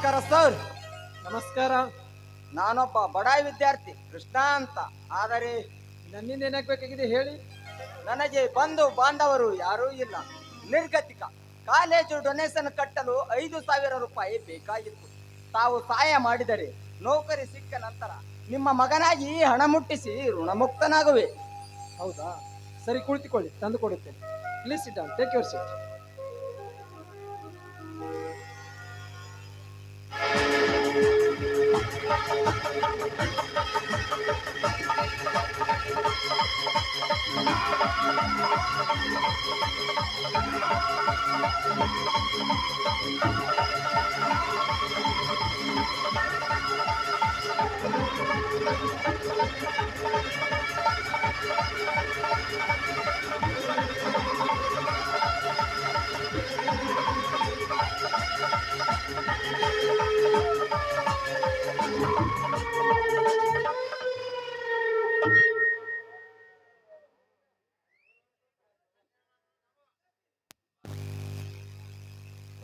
ನಮಸ್ಕಾರ ಸರ್. ನಮಸ್ಕಾರ. ನಾನೊಬ್ಬ ಬಡಾಯಿ ವಿದ್ಯಾರ್ಥಿ ಕೃಷ್ಣ ಅಂತ. ಆದರೆ ನನ್ನಿಂದ ಏನಾಗಬೇಕಾಗಿದೆ ಹೇಳಿ. ನನಗೆ ಬಂಧು ಬಾಂಧವರು ಯಾರೂ ಇಲ್ಲ, ನಿರ್ಗತಿಕ. ಕಾಲೇಜು ಡೊನೇಷನ್ ಕಟ್ಟಲು 5,000 ರೂಪಾಯಿ ಬೇಕಾಗಿತ್ತು. ತಾವು ಸಹಾಯ ಮಾಡಿದರೆ ನೌಕರಿ ಸಿಕ್ಕ ನಂತರ ನಿಮ್ಮ ಮಗನಾಗಿ ಹಣ ಮುಟ್ಟಿಸಿ ಋಣಮುಕ್ತನಾಗುವೆ. ಹೌದಾ, ಸರಿ, ಕುಳಿತುಕೊಳ್ಳಿ, ತಂದು ಕೊಡುತ್ತೇನೆ. Please sit down, take your seat.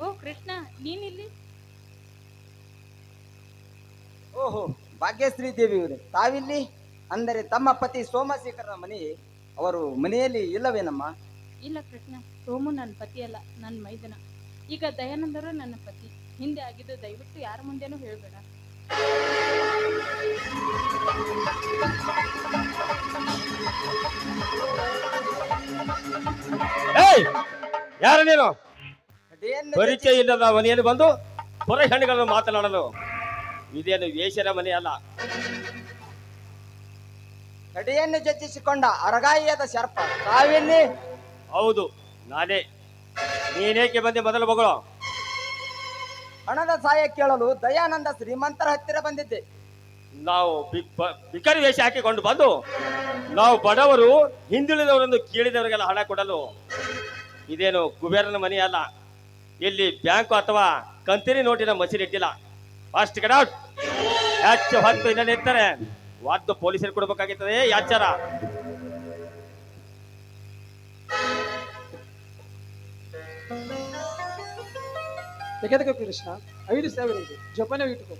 ಓ ಕೃಷ್ಣ, ನೀನಿಲ್ಲಿ? ಓಹೋ, ಭಾಗ್ಯಶ್ರೀ ದೇವಿಯವರೇ, ತಾವಿಲ್ಲಿ? ಅಂದರೆ ತಮ್ಮ ಪತಿ ಸೋಮಶೇಖರನ ಮನೆ ಅವರು ಮನೆಯಲ್ಲಿ ಇಲ್ಲವೇನಮ್ಮ? ಇಲ್ಲ ಕೃಷ್ಣ, ಸೋಮು ನನ್ನ ಪತಿ ಅಲ್ಲ, ನನ್ನ ಮೈದನ. ಈಗ ದಯಾನಂದರು ನನ್ನ ಪತಿ. ಹಿಂದೆ ಆಗಿದ್ದು ದಯವಿಟ್ಟು ಯಾರ ಮುಂದೆನೂ ಹೇಳ್ಬೇಡ. ಯಾರ ನೀನು? ಅದೇನು ಪರಿಚಯ ಇಲ್ಲದ ಮನೆಯಲ್ಲಿ ಬಂದು ಹೊರಹಣ್ಣುಗಳನ್ನು ಮಾತನಾಡಲು ಇದೇನು ವೇಷರ ಮನೆ ಅಲ್ಲ. ಕಡೆಯನ್ನು ಜಜ್ಜಿಸಿಕೊಂಡ ಅರಗಾಯಿಯದ ಸರ್ಪ ತಾವೆಲ್ಲಿ? ಹೌದು, ನಾನೇ. ನೀನೇಕೆ ಬಂದೆ ಮೊದಲು ಮಗಳು? ಹಣದ ಸಹಾಯ ಕೇಳಲು ದಯಾನಂದ ಶ್ರೀಮಂತರ ಹತ್ತಿರ ಬಂದಿದ್ದೆ. ನಾವು ಬಿಕರಿ ವೇಷ ಹಾಕಿಕೊಂಡು ಬಂದು ನಾವು ಬಡವರು ಹಿಂದುಳಿದವರನ್ನು ಕೇಳಿದವರಿಗೆಲ್ಲ ಹಣ ಕೊಡಲು ಇದೇನು ಕುಬೇರನ ಮನೆ ಅಲ್ಲ. ಇಲ್ಲಿ ಬ್ಯಾಂಕು ಅಥವಾ ಕಂತಿನಿ ನೋಟಿನ ಮಸೀನ್ ಇಟ್ಟಿಲ್ಲ. First get out. ಹೆಚ್ಚು ಹೊತ್ತು ಇಲ್ಲ ನಿಂತರೆ ವಾದ್ದು ಪೊಲೀಸರು ಕೊಡಬೇಕಾಗುತ್ತದೆ. ಯಾಚಾರ ತೆಗೆದುಕೋ ಕೃಷ್ಣ, 5,000 ಇದೆ, ಜೋಪಾನ ಇಟ್ಟುಕೋ.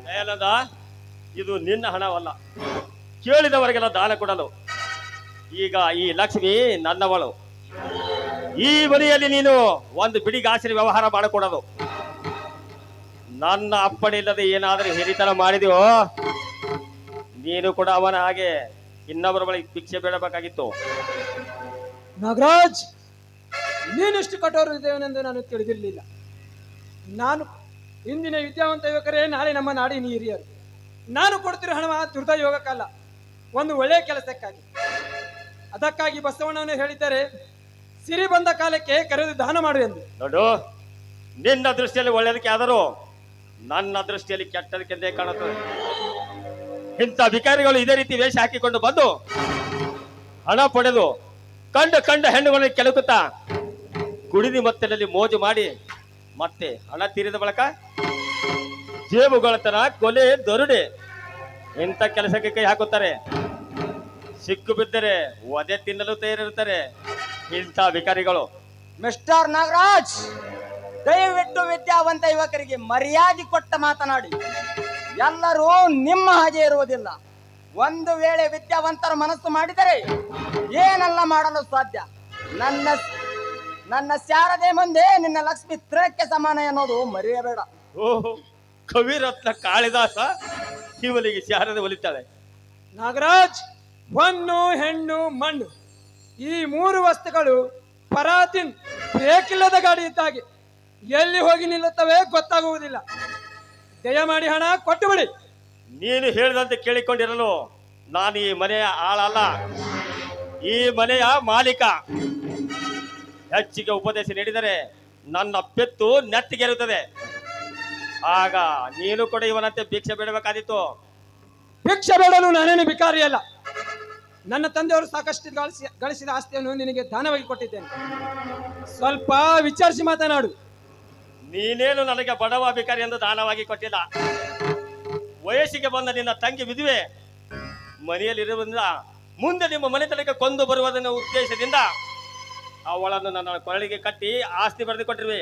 ದಯಾನಂದ, ಇದು ನಿನ್ನ ಹಣವಲ್ಲ, ಕೇಳಿದವರಿಗೆಲ್ಲ ದಾನ ಕೊಡಲು. ಈಗ ಈ ಲಕ್ಷ್ಮಿ ನನ್ನವಳು. ಈ ಮನೆಯಲ್ಲಿ ನೀನು ಒಂದು ಬಿಡಿಗಾಸಿನ ವ್ಯವಹಾರ ಮಾಡಿಕೊಡೋದು. ನನ್ನ ಅಪ್ಪಣೆ ಇಲ್ಲದೆ ಏನಾದರೂ ಹಿರಿತನ ಮಾಡಿದೆಯೋ ನೀನು ಕೂಡ ಅವನ ಹಾಗೆ ಇನ್ನೊಬ್ಬರ ಬಳಿ ಭಿಕ್ಷೆ ಬೇಡಬೇಕಾಗಿತ್ತು. ನಾಗರಾಜ್, ನೀನಿಷ್ಟು ಕಠೋರ ಇದ್ದೇವೆನೆಂದು ನಾನು ತಿಳಿದಿರಲಿಲ್ಲ. ನಾನು ಇಂದಿನ ವಿದ್ಯಾವಂತ ಯುವಕರೇ ನಾಳೆ ನಮ್ಮ ನಾಡಿನ ಹಿರಿಯರು. ನಾನು ಕೊಡ್ತಿರೋ ಹಣ ದುರ್ದಯೋಗಕ್ಕಲ್ಲ, ಒಂದು ಒಳ್ಳೆಯ ಕೆಲಸಕ್ಕಾಗಿ. ಅದಕ್ಕಾಗಿ ಬಸವಣ್ಣವನ್ನು ಹೇಳಿದ್ದಾರೆ, ಸಿರಿ ಬಂದ ಕಾಲಕ್ಕೆ ಕರೆದು ದಾನ ಮಾಡು ಎಂದು. ನೋಡು, ನಿನ್ನ ದೃಷ್ಟಿಯಲ್ಲಿ ಒಳ್ಳೆಯದಕ್ಕೆ ಆದರೂ ನನ್ನ ದೃಷ್ಟಿಯಲ್ಲಿ ಕೆಟ್ಟದಕ್ಕೆಂದೇ ಕಾಣುತ್ತದೆ. ಇಂಥ ಭಿಕಾರಿಗಳು ಇದೇ ರೀತಿ ವೇಷ ಹಾಕಿಕೊಂಡು ಬಂದು ಹಣ ಪಡೆದು ಕಂಡ ಹೆಣ್ಣುಗಳನ್ನು ಕೆಳಕುತ್ತಾ ಕುಡಿದಿ ಮತ್ತಲ್ಲಿ ಮೋಜು ಮಾಡಿ ಮತ್ತೆ ಹಣ ತೀರಿದ ಬಳಿಕ ಜೇಬುಗಳತನ, ಕೊಲೆ, ದೊರುಡೆ ಇಂಥ ಕೆಲಸಕ್ಕೆ ಕೈ ಹಾಕುತ್ತಾರೆ. ಸಿಕ್ಕು ಬಿದ್ದರೆ ಒದೆ ತಿನ್ನಲು ತಯಾರಿರುತ್ತಾರೆ ಇಂಥ ಭಿಕಾರಿಗಳು. ಮಿಸ್ಟರ್ ನಾಗರಾಜ್, ದಯವಿಟ್ಟು ವಿದ್ಯಾವಂತ ಯುವಕರಿಗೆ ಮರ್ಯಾದೆ ಕೊಟ್ಟ ಮಾತನಾಡಿ. ಎಲ್ಲರೂ ನಿಮ್ಮ ಹಾಗೆ ಇರುವುದಿಲ್ಲ. ಒಂದು ವೇಳೆ ವಿದ್ಯಾವಂತರ ಮನಸ್ಸು ಮಾಡಿದರೆ ಏನೆಲ್ಲ ಮಾಡಲು ಸಾಧ್ಯ. ನನ್ನ ಶಾರದೆ ಮುಂದೆ ನಿನ್ನ ಲಕ್ಷ್ಮಿ ತ್ರಕ್ಕೆ ಸಮಾನ ಎನ್ನುವುದು ಮರೆಯಬೇಡ. ಓಹೋ, ಕವಿರತ್ನ ಕಾಳಿದಾಸ ಇವನಿಗೆ ಶಾರದೆ ಒಲಿತಾಳೆ. ನಾಗರಾಜ್, ಹೊನ್ನು, ಹೆಣ್ಣು, ಮಣ್ಣು, ಈ 3 ವಸ್ತುಗಳು ಪರಾತಿನ್ ಬೇಕಿಲ್ಲದ ಗಾಡಿ ಇದ್ದಾಗೆ ಎಲ್ಲಿ ಹೋಗಿ ನಿಲ್ಲುತ್ತವೆ ಗೊತ್ತಾಗುವುದಿಲ್ಲ. ದಯಮಾಡಿ ಹಣ ಕೊಟ್ಟು ಬಿಡಿ. ನೀನು ಹೇಳಿದಂತೆ ಕೇಳಿಕೊಂಡಿರಲು ನಾನು ಈ ಮನೆಯ ಆಳಲ್ಲ, ಈ ಮನೆಯ ಮಾಲೀಕ. ಹೆಚ್ಚಿಗೆ ಉಪದೇಶ ನೀಡಿದರೆ ನನ್ನ ಪೆತ್ತು ನೆತ್ತಿಗೆರುತ್ತದೆ. ಆಗ ನೀನು ಕೂಡ ಇವನಂತೆ ಭಿಕ್ಷೆ ಬೇಡಬೇಕಾದಿತ್ತು. ಭಿಕ್ಷೆ ಬೇಡಲು ನಾನೇನು ಭಿಕಾರಿ ಅಲ್ಲ. ನನ್ನ ತಂದೆಯವರು ಸಾಕಷ್ಟು ಗಳಿಸಿದ ಆಸ್ತಿಯನ್ನು ನಿನಗೆ ದಾನವಾಗಿ ಕೊಟ್ಟಿದ್ದೇನೆ. ಸ್ವಲ್ಪ ವಿಚಾರಿಸಿ ಮಾತನಾಡು. ನೀನೇನು ನನಗೆ ಬಡವ ಭಿಕಾರಿ ಎಂದು ದಾನವಾಗಿ ಕೊಟ್ಟಿಲ್ಲ. ವಯಸ್ಸಿಗೆ ಬಂದ ನಿನ್ನ ತಂಗಿ ವಿಧವೆ ಮನೆಯಲ್ಲಿರುವುದರಿಂದ ಮುಂದೆ ನಿಮ್ಮ ಮನೆತನಕ್ಕೆ ಕೊಂದು ಬರುವುದನ್ನ ಉದ್ದೇಶದಿಂದ ಅವಳನ್ನು ನನ್ನ ಕೊರಳಿಗೆ ಕಟ್ಟಿ ಆಸ್ತಿ ಬರೆದು ಕೊಟ್ಟಿರುವೆ.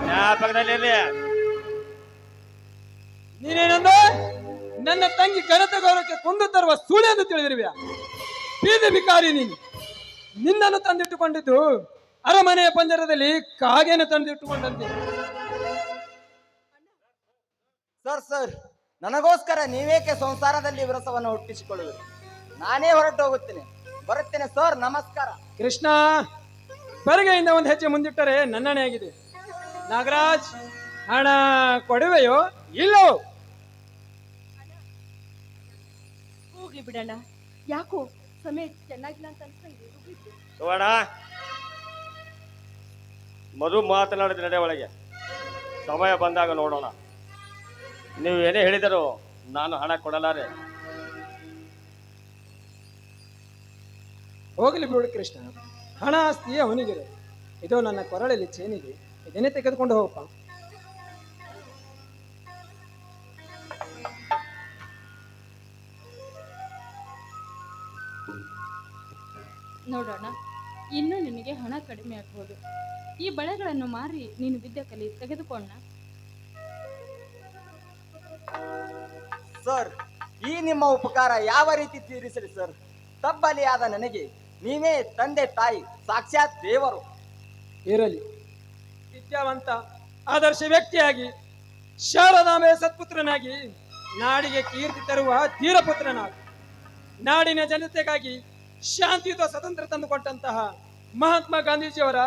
ಜ್ಞಾಪಕದಲ್ಲಿರ್ಲಿ. ನೀನೇನಂದ? ನನ್ನ ತಂಗಿ ಘನತೆ ಗೌರವಕ್ಕೆ ಕೊಂದು ತರುವ ಸುಳ್ಳು ಎಂದು ತಿಳಿದಿರುವೆ. ಬೀದಿ ಬಿಕಾರಿ ನೀನು. ನಿನ್ನನ್ನು ತಂದಿಟ್ಟುಕೊಂಡಿದ್ದು ಅರಮನೆಯ ಪಂಜರದಲ್ಲಿ ಕಾಗೆಯನ್ನು ತಂದಿಟ್ಟುಕೊಂಡಂತೆ. ಸರ್ ನನಗೋಸ್ಕರ ನೀವೇಕೆ ಸಂಸಾರದಲ್ಲಿ ವಿರಸವನ್ನು ಹುಟ್ಟಿಸಿಕೊಳ್ಳುವುದು? ನಾನೇ ಹೊರಟು ಹೋಗುತ್ತೇನೆ. ಬರುತ್ತೇನೆ ಸರ್, ನಮಸ್ಕಾರ. ಕೃಷ್ಣ, ಬರಿಗೆಯಿಂದ ಒಂದು ಹೆಜ್ಜೆ ಮುಂದಿಟ್ಟರೆ ನನ್ನಣೆ ಆಗಿದೆ. ನಾಗರಾಜ್, ಹಣ ಕೊಡುವೆಯೋ ಇಲ್ಲೋ? ಹೋಗ್ಲಿ ಬಿಡಣ್ಣ, ಯಾಕೋ ಸಮಯ ಚೆನ್ನಾಗಿಲ್ಲ ಅಂತ ಅನ್ಸ್ತಾ ಇದೆ. ಸುವರ್ಣ, ಮಧು ಮಾತನಾಡಿದ ನಡೆ ಒಳಗೆ. ಸಮಯ ಬಂದಾಗ ನೋಡೋಣ. ನೀವು ಏನೇ ಹೇಳಿದರೂ ನಾನು ಹಣ ಕೊಡಲಾರೆ. ಹೋಗಲಿ ಬಿಡು ಕೃಷ್ಣ, ಹಣ ಆಸ್ತಿ ಅವನಿಗಿದೆ. ಇದು ನನ್ನ ಕೊರಳಲ್ಲಿ ಚೇನಿದೆ, ಇದನ್ನೇ ತೆಗೆದುಕೊಂಡು ಹೋಗಪ್ಪ. ನೋಡೋಣ, ಇನ್ನೂ ನಿನಗೆ ಹಣ ಕಡಿಮೆ ಆಗ್ಬೋದು. ಈ ಬಳೆಗಳನ್ನು ಮಾರಿ ನೀನು ವಿದ್ಯೆ ಕಲಿ ತೆಗೆದುಕೊಂಡ. ಸರ್, ಈ ನಿಮ್ಮ ಉಪಕಾರ ಯಾವ ರೀತಿ ತೀರಿಸಲಿ ಸರ್? ತಬ್ಬಲಿಯಾದ ನನಗೆ ನೀವೇ ತಂದೆ ತಾಯಿ, ಸಾಕ್ಷಾತ್ ದೇವರು. ಇರಲಿ, ವಿದ್ಯಾವಂತ ಆದರ್ಶ ವ್ಯಕ್ತಿಯಾಗಿ ಶಾರದಾಂಬೆಯ ಸತ್ಪುತ್ರನಾಗಿ ನಾಡಿಗೆ ಕೀರ್ತಿ ತರುವ ಧೀರಪುತ್ರನಾಗಿ ನಾಡಿನ ಜನತೆಗಾಗಿ ಶಾಂತಿಯುತ ಸ್ವತಂತ್ರ ತಂದುಕೊಟ್ಟಂತಹ ಮಹಾತ್ಮ ಗಾಂಧೀಜಿಯವರ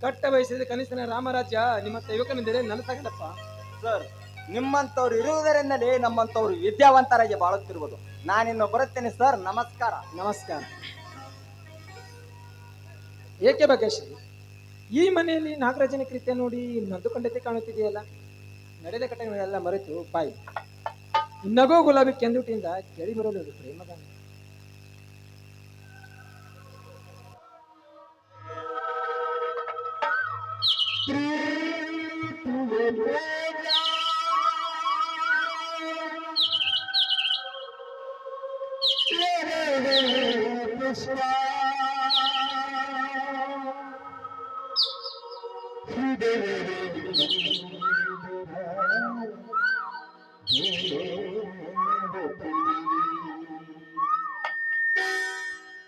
ಕಟ್ಟ ವಯಸ್ಸಿದ ಕನಿಷ್ಠನ ರಾಮರಾಜ್ಯ ನಿಮ್ಮ ಯುವಕನಿಂದಲೇ ನನಸಾಗಲಪ್ಪ. ಸರ್, ನಿಮ್ಮಂತವ್ರು ಇರುವುದರಿಂದಲೇ ನಮ್ಮಂತವ್ರು ವಿದ್ಯಾವಂತರಾಗಿ ಬಾಳುತ್ತಿರುವುದು. ನಾನಿನ್ನು ಬರುತ್ತೇನೆ ಸರ್, ನಮಸ್ಕಾರ. ನಮಸ್ಕಾರ. ಏಕೆ ಬಗ್ಗೇಶ್ರೀ, ಈ ಮನೆಯಲ್ಲಿ ನಾಗರಾಜನ ಕೃತ್ಯ ನೋಡಿ ನೊಂದುಕೊಂಡತೆ ಕಾಣುತ್ತಿದೆಯಲ್ಲ? ನಡೆದ ಘಟನೆಗಳೆಲ್ಲ ಮರೆತು ಬಾಯಿ ನಗೋ ಗುಲಾಬಿ ಕೆಂದುಟಿಯಿಂದ ಕೇಳಿ ಬರಲು ಪ್ರೇಮದ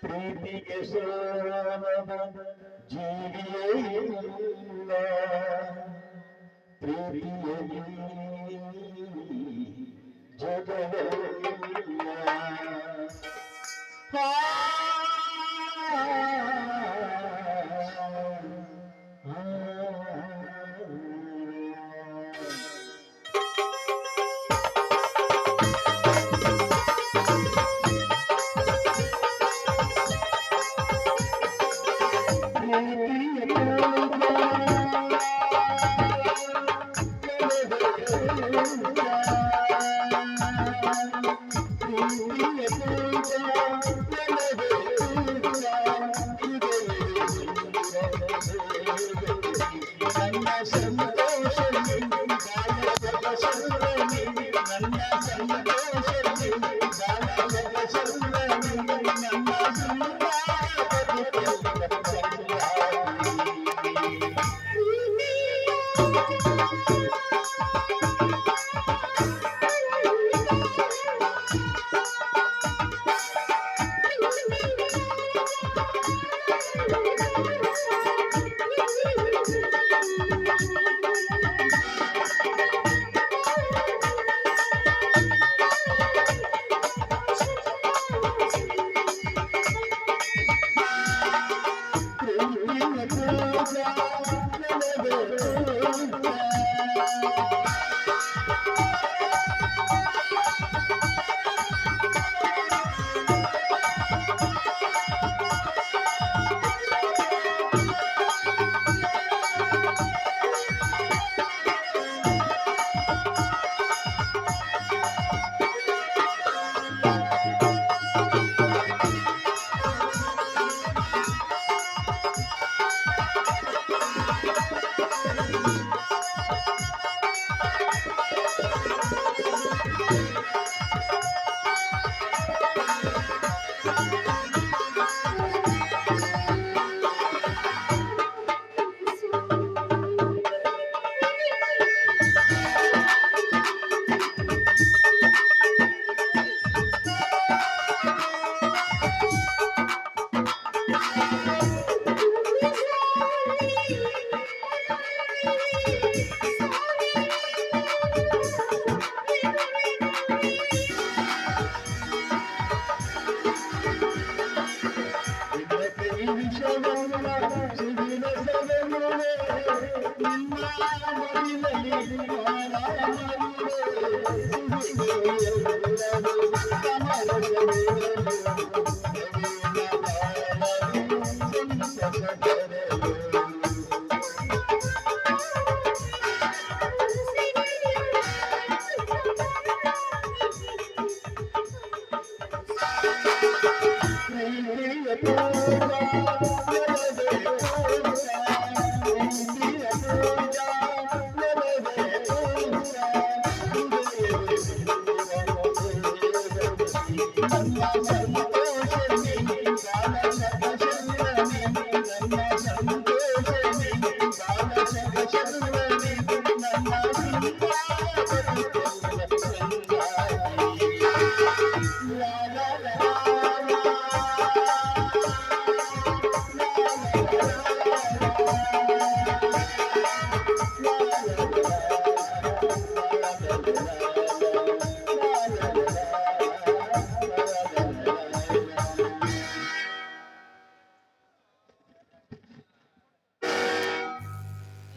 ಪ್ರೀತಿಗೆ ಸೋಲದ ಜೀವಿಯೇ ಇಲ್ಲ, ಪ್ರೀತಿಯಲ್ಲಿ ಜಗವಿಲ್ಲ.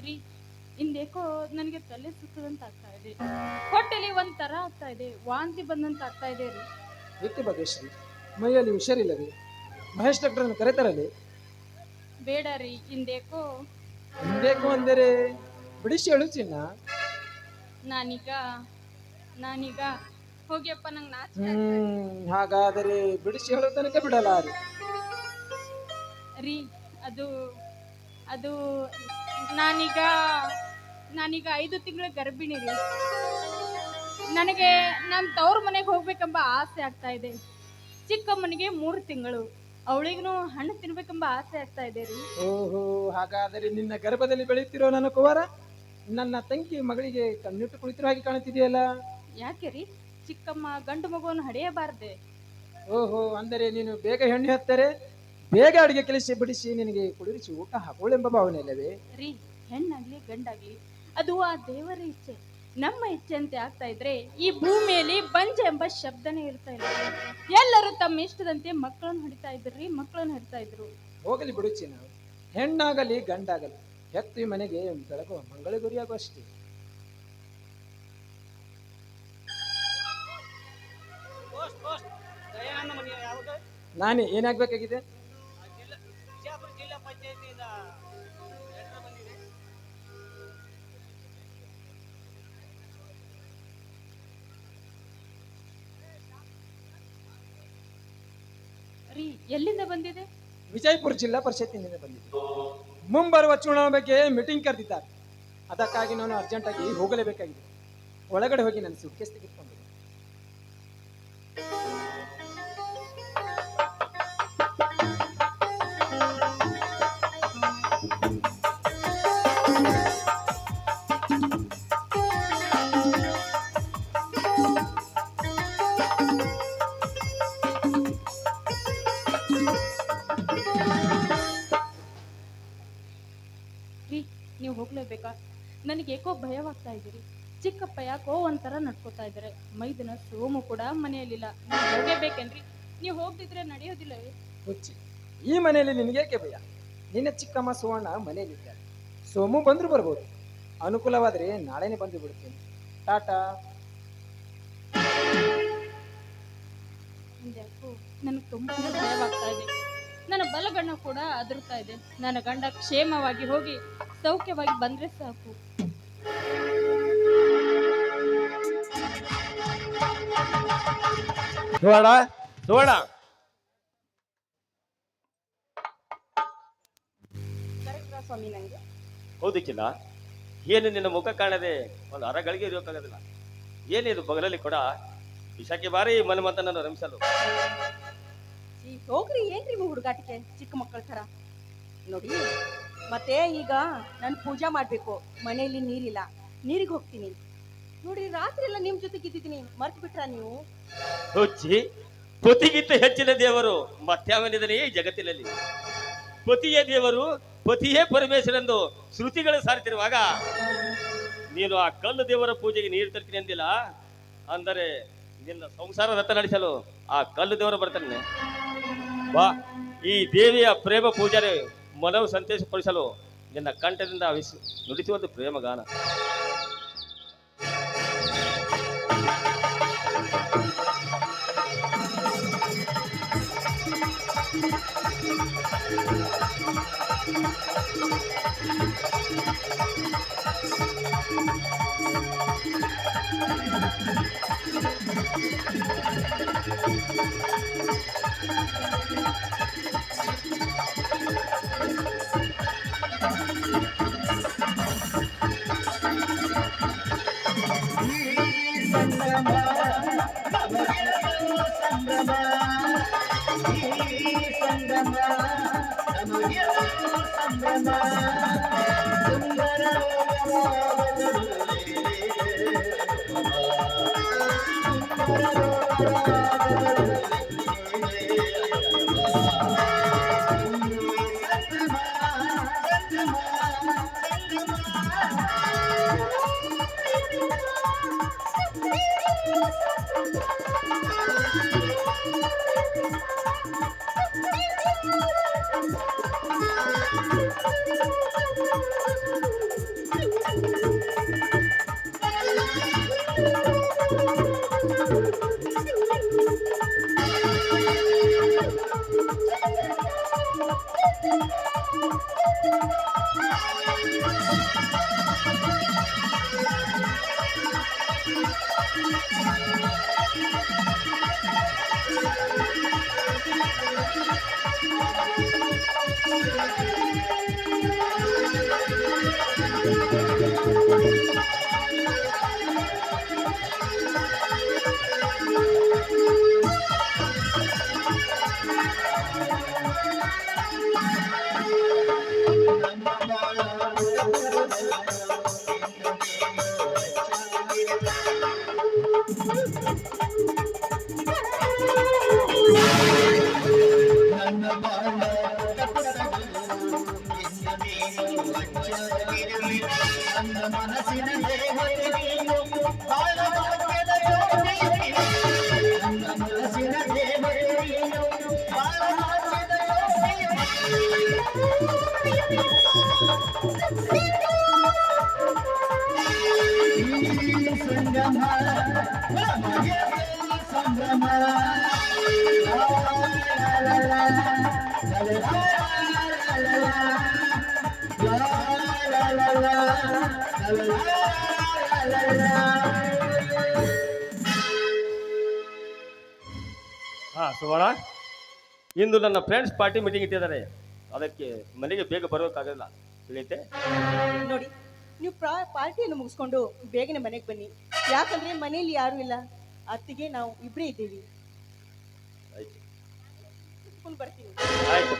ರೀ ಇಂದೇಕೋ ನನಗೆ ತಲೆ ಸುತ್ತದಂತ ಆಗ್ತಾ ಇದೆ, ಹೊಟ್ಟೆಲಿ ಒಂಥರ ಆಗ್ತಾ ಇದೆ, ವಾಂತಿ ಬಂದಂತ ಆಗ್ತಾ ಇದೆ ರೀ. ಏಕೆ ಭಾಗ್ಯಶ್ರೀ, ಮೈಯಲ್ಲಿ ಹುಷಾರಿಲ್ಲವೇ? ಮಹೇಶ್ ಡಾಕ್ಟರನ್ನು ಕರೆತರಲಿ. ಬೇಡ ರೀ, ಇಂದೇಕೋ ಬೇಕು ಅಂದರೆ ಬಿಡಿಸಿ ಹೇಳು ಚಿನ್ನ. ನಾನೀಗ ನಾನೀಗ ಹೋಗಿಯಪ್ಪ, ನಂಗೆ ಹಾಗಾದರೆ ಬಿಡಿಸಿ ಹೇಳೋ ತನಕ ಬಿಡಲಾರೆ. ರೀ ಅದು ಅದು ನಾನೀಗ ನಾನೀಗ 5 ತಿಂಗಳ ಗರ್ಭಿಣಿ ರೀ. ನನಗೆ ನನ್ನ ತವ್ರ ಮನೆಗೆ ಹೋಗ್ಬೇಕೆಂಬ ಆಸೆ ಆಗ್ತಾ ಇದೆ. ಚಿಕ್ಕಮ್ಮನಿಗೆ 3 ತಿಂಗಳು, ಅವಳಿಗೂ ಹಣ್ಣು ತಿನ್ಬೇಕೆಂಬ ಆಸೆ ಆಗ್ತಾ ಇದೆ ರೀ. ಓಹೋ, ಹಾಗಾದರೆ ನಿನ್ನ ಗರ್ಭದಲ್ಲಿ ಬೆಳೆಯುತ್ತಿರೋ ನನ್ನ ಕುವರ ನನ್ನ ತಂಗಿ ಮಗಳಿಗೆ ಕಣ್ಣಿಟ್ಟು ಕುಳಿತಿರೋ ಹಾಗೆ ಕಾಣುತ್ತಿದೆಯಲ್ಲ. ಯಾಕೆ ರೀ, ಚಿಕ್ಕಮ್ಮ ಗಂಡು ಮಗುವನ್ನು ಹಡೆಯಬಾರ್ದೆ? ಓಹೋ, ಅಂದರೆ ನೀನು ಬೇಗ ಹೆಣ್ಣು ಹತ್ತಾರೆ ಬೇಗ ಅಡಿಗೆ ಕೆಲಸ ಬಿಡಿಸಿ ನಿನಗೆ ಕುಡಿರಿಸಿ ಊಟ ಹಾಕೋಳೆಂಬ ಭಾವನೆ ಅಲ್ಲವೇ? ರೀ, ಹೆಣ್ಣಾಗ್ಲಿ ಗಂಡಾಗ್ಲಿ ಅದು ಆ ದೇವರ ಇಚ್ಛೆ. ನಮ್ಮ ಇಚ್ಛೆ ಅಂತ ಆಗ್ತಾ ಇದ್ರೆ ಈ ಭೂಮಿಯಲ್ಲಿ ಬಂಜ ಎಂಬ ಶಬ್ದನೇ ಇರ್ತಾ ಇಲ್ಲ. ಎಲ್ಲರೂ ತಮ್ಮ ಇಷ್ಟದಂತೆ ಮಕ್ಕಳನ್ನು ಹಡಿತಾ ಇದ್ರು. ಹೋಗಲಿ ಬಿಡುಚಿ, ನಾವು ಹೆಣ್ಣಾಗಲಿ ಗಂಡಾಗಲಿ ಹೆತ್ತು ಈ ಮನೆಗೆ ಬೆಳಗುವ ಮಂಗಳ ಗುರಿಯಾಗುವ ಅಷ್ಟೇ. ನಾನೇ ಏನಾಗ್ಬೇಕಾಗಿದೆ? ರೀ, ಎಲ್ಲಿಂದ ಬಂದಿದೆ? ವಿಜಯಪುರ ಜಿಲ್ಲಾ ಪರಿಷತ್ತಿನಿಂದ ಬಂದಿದೆ. ಮುಂಬರುವ ಚುನಾವಣೆ ಬಗ್ಗೆ ಮೀಟಿಂಗ್ ಕರೆದಿದ್ದಾರೆ. ಅದಕ್ಕಾಗಿ ನಾನು ಅರ್ಜೆಂಟಾಗಿ ಹೋಗಲೇಬೇಕಾಗಿದೆ. ಒಳಗಡೆ ಹೋಗಿ ನನ್ನ ಸುಟ್ಕೇಸ್ ತೆಗೆದುಕೊಂಡು ನೀವು ಹೋಗ್ಲೇಬೇಕಾ? ನನಗೆ ಏಕೋ ಭಯವಾಗ್ತಾ ಇದ್ದೀರಿ. ಚಿಕ್ಕಪ್ಪ ಯಾಕೋ ಒಂಥರ ನಡ್ಕೋತಾ ಇದ್ದಾರೆ. ಮೈದನ ಸೋಮು ಕೂಡ ಮನೆಯಲ್ಲಿಲ್ಲ. ನೀವು ಹೋಗೇಬೇಕೇನ್ರಿ? ನೀವು ಹೋಗ್ತಿದ್ರೆ ನಡೆಯೋದಿಲ್ಲವೇ? ಹುಚ್ಚಿ, ಈ ಮನೆಯಲ್ಲಿ ನಿನಗೇಕೆ ಭಯ? ನಿನ್ನ ಚಿಕ್ಕಮ್ಮ ಸುವರ್ಣ ಮನೆಯಲ್ಲಿದ್ದಾರೆ. ಸೋಮು ಬಂದ್ರು ಬರ್ಬೋದು. ಅನುಕೂಲವಾದರೆ ನಾಳೆನೆ ಬಂದು ಬಿಡ್ತೀನಿ. ಟಾಟಾ. ಯಾಕೋ ನನಗೆ ತುಂಬಾ ಭಯವಾಗ್ತಾ ಇದೆ. ನನ್ನ ಬಲಗಣ್ಣ ಕೂಡ ಅದರ್ತಾ ಇದೆ. ನನ್ನ ಗಂಡ ಕ್ಷೇಮವಾಗಿ ಹೋಗಿ ಸೌಖ್ಯವಾಗಿ ಬಂದ್ರೆ ಸಾಕು. ಸುವರ್ಣ, ಸುವರ್ಣ, ಸ್ವಾಮಿ ನಂಗೆ ಹೌದಕ್ಕಿಲ್ಲ. ಏನು ನಿನ್ನ ಮುಖ ಕಾಣದೆ ಒಂದು ಅರಗಳಿಗೆ ಇರೋಕ್ಕಾಗೋದಿಲ್ಲ. ಏನಿದು ಬಗಲಲ್ಲಿ ಕೂಡ ವಿಷಕ್ಕೆ ಬಾರಿ ಮನ್ಮಂತ ನನ್ನ ರಮಿಸಲು. ಹೋಗ್ರಿ, ಏನ್ರಿ ನೀವು ಹುಡುಗಾಟಿಕೆ ಚಿಕ್ಕ ಮಕ್ಕಳ ಥರ ನೋಡಿ. ಮತ್ತೆ ಈಗ ನಾನು ಪೂಜಾ ಮಾಡ್ಬೇಕು, ಮನೆಯಲ್ಲಿ ನೀರಿಲ್ಲ, ನೀರಿಗೆ ಹೋಗ್ತೀನಿ ನೋಡಿ. ರಾತ್ರಿ ಎಲ್ಲ ನಿಮ್ ಜೊತೆಗೆ ಇದ್ದಿದ್ದೀನಿ, ಮರ್ತು ಬಿಟ್ರಾ ನೀವು? ಹುಚ್ಚಿ, ಪತಿಗಿಂತ ಹೆಚ್ಚಿನ ದೇವರು ಮತ್ಯಾವನಿದನೇ ಈ ಜಗತ್ತಿನಲ್ಲಿ. ಪತಿಯೇ ದೇವರು, ಪತಿಯೇ ಪರಮೇಶ್ವರೆಂದು ಶ್ರುತಿಗಳು ಸಾರುತ್ತಿರುವಾಗ ನೀನು ಆ ಕಲ್ಲು ದೇವರ ಪೂಜೆಗೆ ನೀರು ತರ್ತೀನಿ ಅಂದಿಲ್ಲ. ಅಂದರೆ ನಿನ್ನ ಸಂಸಾರ ರಥ ನಡೆಸಲು ಆ ಕಲ್ಲು ದೇವರು ಬರ್ತಾನೆ. ಬಾ, ಈ ದೇವಿಯ ಪ್ರೇಮ ಪೂಜಾರಿ ಮನವು ಸಂತೋಷಪಡಿಸಲು ನಿನ್ನ ಕಂಠದಿಂದ ನುಡಿಸುವುದು ಪ್ರೇಮಗಾನ. ಹಾ ಸುವರ್ಣ, ಇಂದು ನನ್ನ ಫ್ರೆಂಡ್ಸ್ ಪಾರ್ಟಿ ಮೀಟಿಂಗ್ ಇಟ್ಟಿದ್ದಾರೆ. ಅದಕ್ಕೆ ಮನೆಗೆ ಬೇಗ ಬರೋಕ್ಕಾಗಲ್ಲ, ತಿಳಿಯುತ್ತೆ? ನೋಡಿ, ನೀವು ಪಾರ್ಟಿಯನ್ನು ಮುಗಿಸ್ಕೊಂಡು ಬೇಗನೆ ಮನೆಗೆ ಬನ್ನಿ. ಯಾಕಂದ್ರೆ ಮನೆಯಲ್ಲಿ ಯಾರು ಇಲ್ಲ, ಅತ್ತಿಗೆ ನಾವು ಇಬ್ಬರೇ ಇದ್ದೀವಿ. ಆಯ್ತು ಬರ್ತೀನಿ. ಆಯ್ತು.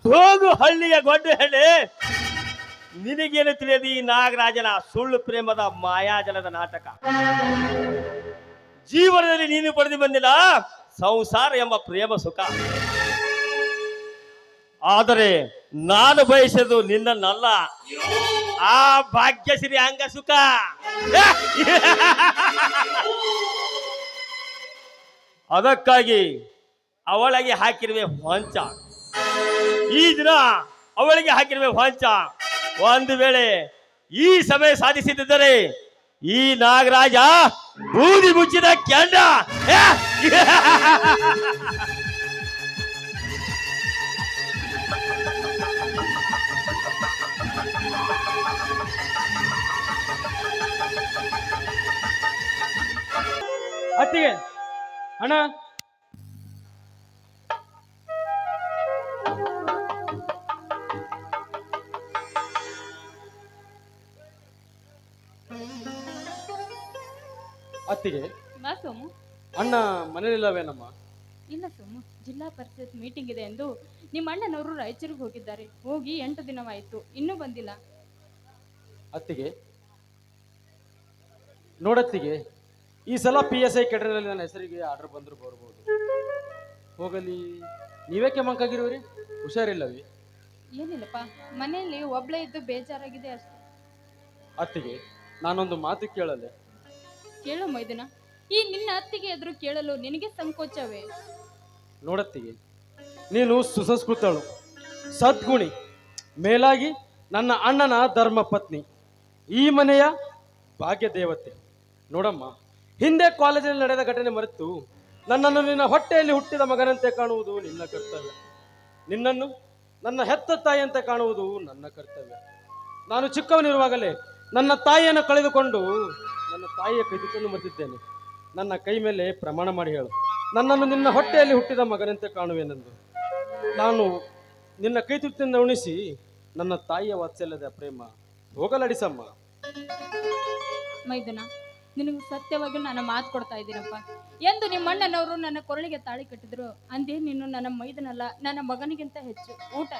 ಹೋಗು ಹಳ್ಳಿಯ ಗೊಡ್ಡ ಹಳ್ಳಿ, ನಿನಗೇನು ತಿಳಿಯದು ಈ ನಾಗರಾಜನ ಸುಳ್ಳು ಪ್ರೇಮದ ಮಾಯಾಜಲದ ನಾಟಕ. ಜೀವನದಲ್ಲಿ ನೀನು ಪಡೆದು ಬಂದಿಲ್ಲ ಸಂಸಾರ ಎಂಬ ಪ್ರೇಮ ಸುಖ. ಆದರೆ ನಾನು ಬಯಸೋದು ನಿನ್ನನ್ನಲ್ಲ, ಆ ಭಾಗ್ಯಶ್ರೀ ಅಂಗ ಸುಖ. ಅದಕ್ಕಾಗಿ ಅವಳಿಗೆ ಹಾಕಿರುವೆ ಹೊಂಚ. ಈ ದಿನ ಅವಳಿಗೆ ಹಾಕಿರುವೆ ಹೊಂಚ. ಒಂದು ವೇಳೆ ಈ ಸಮಯ ಸಾಧಿಸಿದ್ದರೆ ಈ ನಾಗರಾಜ ಬೂದಿ ಮುಚ್ಚಿದ ಕೆಂಡ. ಅತ್ತಿಗೆ ಅಣ್ಣ, ಅತ್ತಿಗೆ ಬಾ ಸೋಮು. ಅಣ್ಣ ಮನೇಲಿಲ್ಲವೇನಮ್ಮ? ಇಲ್ಲ ಸೋಮು, ಜಿಲ್ಲಾ ಪರಿಷತ್ ಮೀಟಿಂಗ್ ಇದೆ ಎಂದು ನಿಮ್ಮ ಅಣ್ಣನವರು ರಾಯಚೂರಿಗೆ ಹೋಗಿದ್ದಾರೆ. ಹೋಗಿ 8 ದಿನವಾಯಿತು, ಇನ್ನೂ ಬಂದಿಲ್ಲ. ಅತ್ತಿಗೆ ನೋಡತ್ತಿಗೆ, ಈ ಸಲ PSI ಕೆಟರಲ್ಲಿ ನನ್ನ ಹೆಸರಿಗೆ ಆರ್ಡರ್ ಬಂದರೂ ಬರ್ಬೋದು. ಹೋಗಲಿ, ನೀವೇಕೆ ಮಂಕಾಗಿರುವಿರಿ? ಹುಷಾರಿಲ್ಲವಿ? ಏನಿಲ್ಲಪ್ಪ, ಮನೆಯಲ್ಲಿ ಒಬ್ಳೇ ಇದ್ದು ಬೇಜಾರಾಗಿದೆ ಅಷ್ಟೇ. ಅತ್ತಿಗೆ, ನಾನೊಂದು ಮಾತು ಕೇಳಲೆ? ಕೇಳು ಮೈದನ, ಈ ನಿನ್ನ ಅತ್ತಿಗೆ ಎದುರು ಕೇಳಲು ನಿನಗೆ ಸಂಕೋಚವೇ? ನೋಡತ್ತಿಗೆ, ನೀನು ಸುಸಂಸ್ಕೃತಳು, ಸದ್ಗುಣಿ, ಮೇಲಾಗಿ ನನ್ನ ಅಣ್ಣನ ಧರ್ಮ ಪತ್ನಿ, ಈ ಮನೆಯ ಭಾಗ್ಯ ದೇವತೆ. ನೋಡಮ್ಮ, ಹಿಂದೆ ಕಾಲೇಜಿನಲ್ಲಿ ನಡೆದ ಘಟನೆ ಮರೆತು ನನ್ನನ್ನು ನಿನ್ನ ಹೊಟ್ಟೆಯಲ್ಲಿ ಹುಟ್ಟಿದ ಮಗನಂತೆ ಕಾಣುವುದು ನಿನ್ನ ಕರ್ತವ್ಯ. ನಿನ್ನನ್ನು ನನ್ನ ಹೆತ್ತ ತಾಯಿಯಂತೆ ಕಾಣುವುದು ನನ್ನ ಕರ್ತವ್ಯ. ನಾನು ಚಿಕ್ಕವನಿರುವಾಗಲೇ ನನ್ನ ತಾಯಿಯನ್ನು ಕಳೆದುಕೊಂಡು ನನ್ನ ತಾಯಿಯ ಕೈತನ್ನು ಮರೆತಿದ್ದೇನೆ. ನನ್ನ ಕೈ ಮೇಲೆ ಪ್ರಮಾಣ ಮಾಡಿ ಹೇಳು, ನನ್ನನ್ನು ನಿನ್ನ ಹೊಟ್ಟೆಯಲ್ಲಿ ಹುಟ್ಟಿದ ಮಗನಂತೆ ಕಾಣುವೆನೆಂದು. ನಾನು ನಿನ್ನ ಕೈ ತುತ್ತಿನಿಂದ ಉಣಿಸಿ ನನ್ನ ತಾಯಿಯ ವಾತ್ಸಲ್ಯದ ಪ್ರೇಮ ಹೋಗಲಾಡಿಸಮ್ಮ. ಮೈದನ, ನಿನಗೆ ಸತ್ಯವಾಗಿ ನಾನು ಮಾತು ಕೊಡ್ತಾ ಇದ್ದೀನಪ್ಪ. ಎಂದು ನಿಮ್ಮ ಅಣ್ಣನವರು ನನ್ನ ಕೊರಳಿಗೆ ತಾಳಿ ಕಟ್ಟಿದ್ರು, ಅಂದೇ ನೀನು ನನ್ನ ಮೈದನಲ್ಲ, ನನ್ನ ಮಗನಿಗಿಂತ ಹೆಚ್ಚು. ಊಟ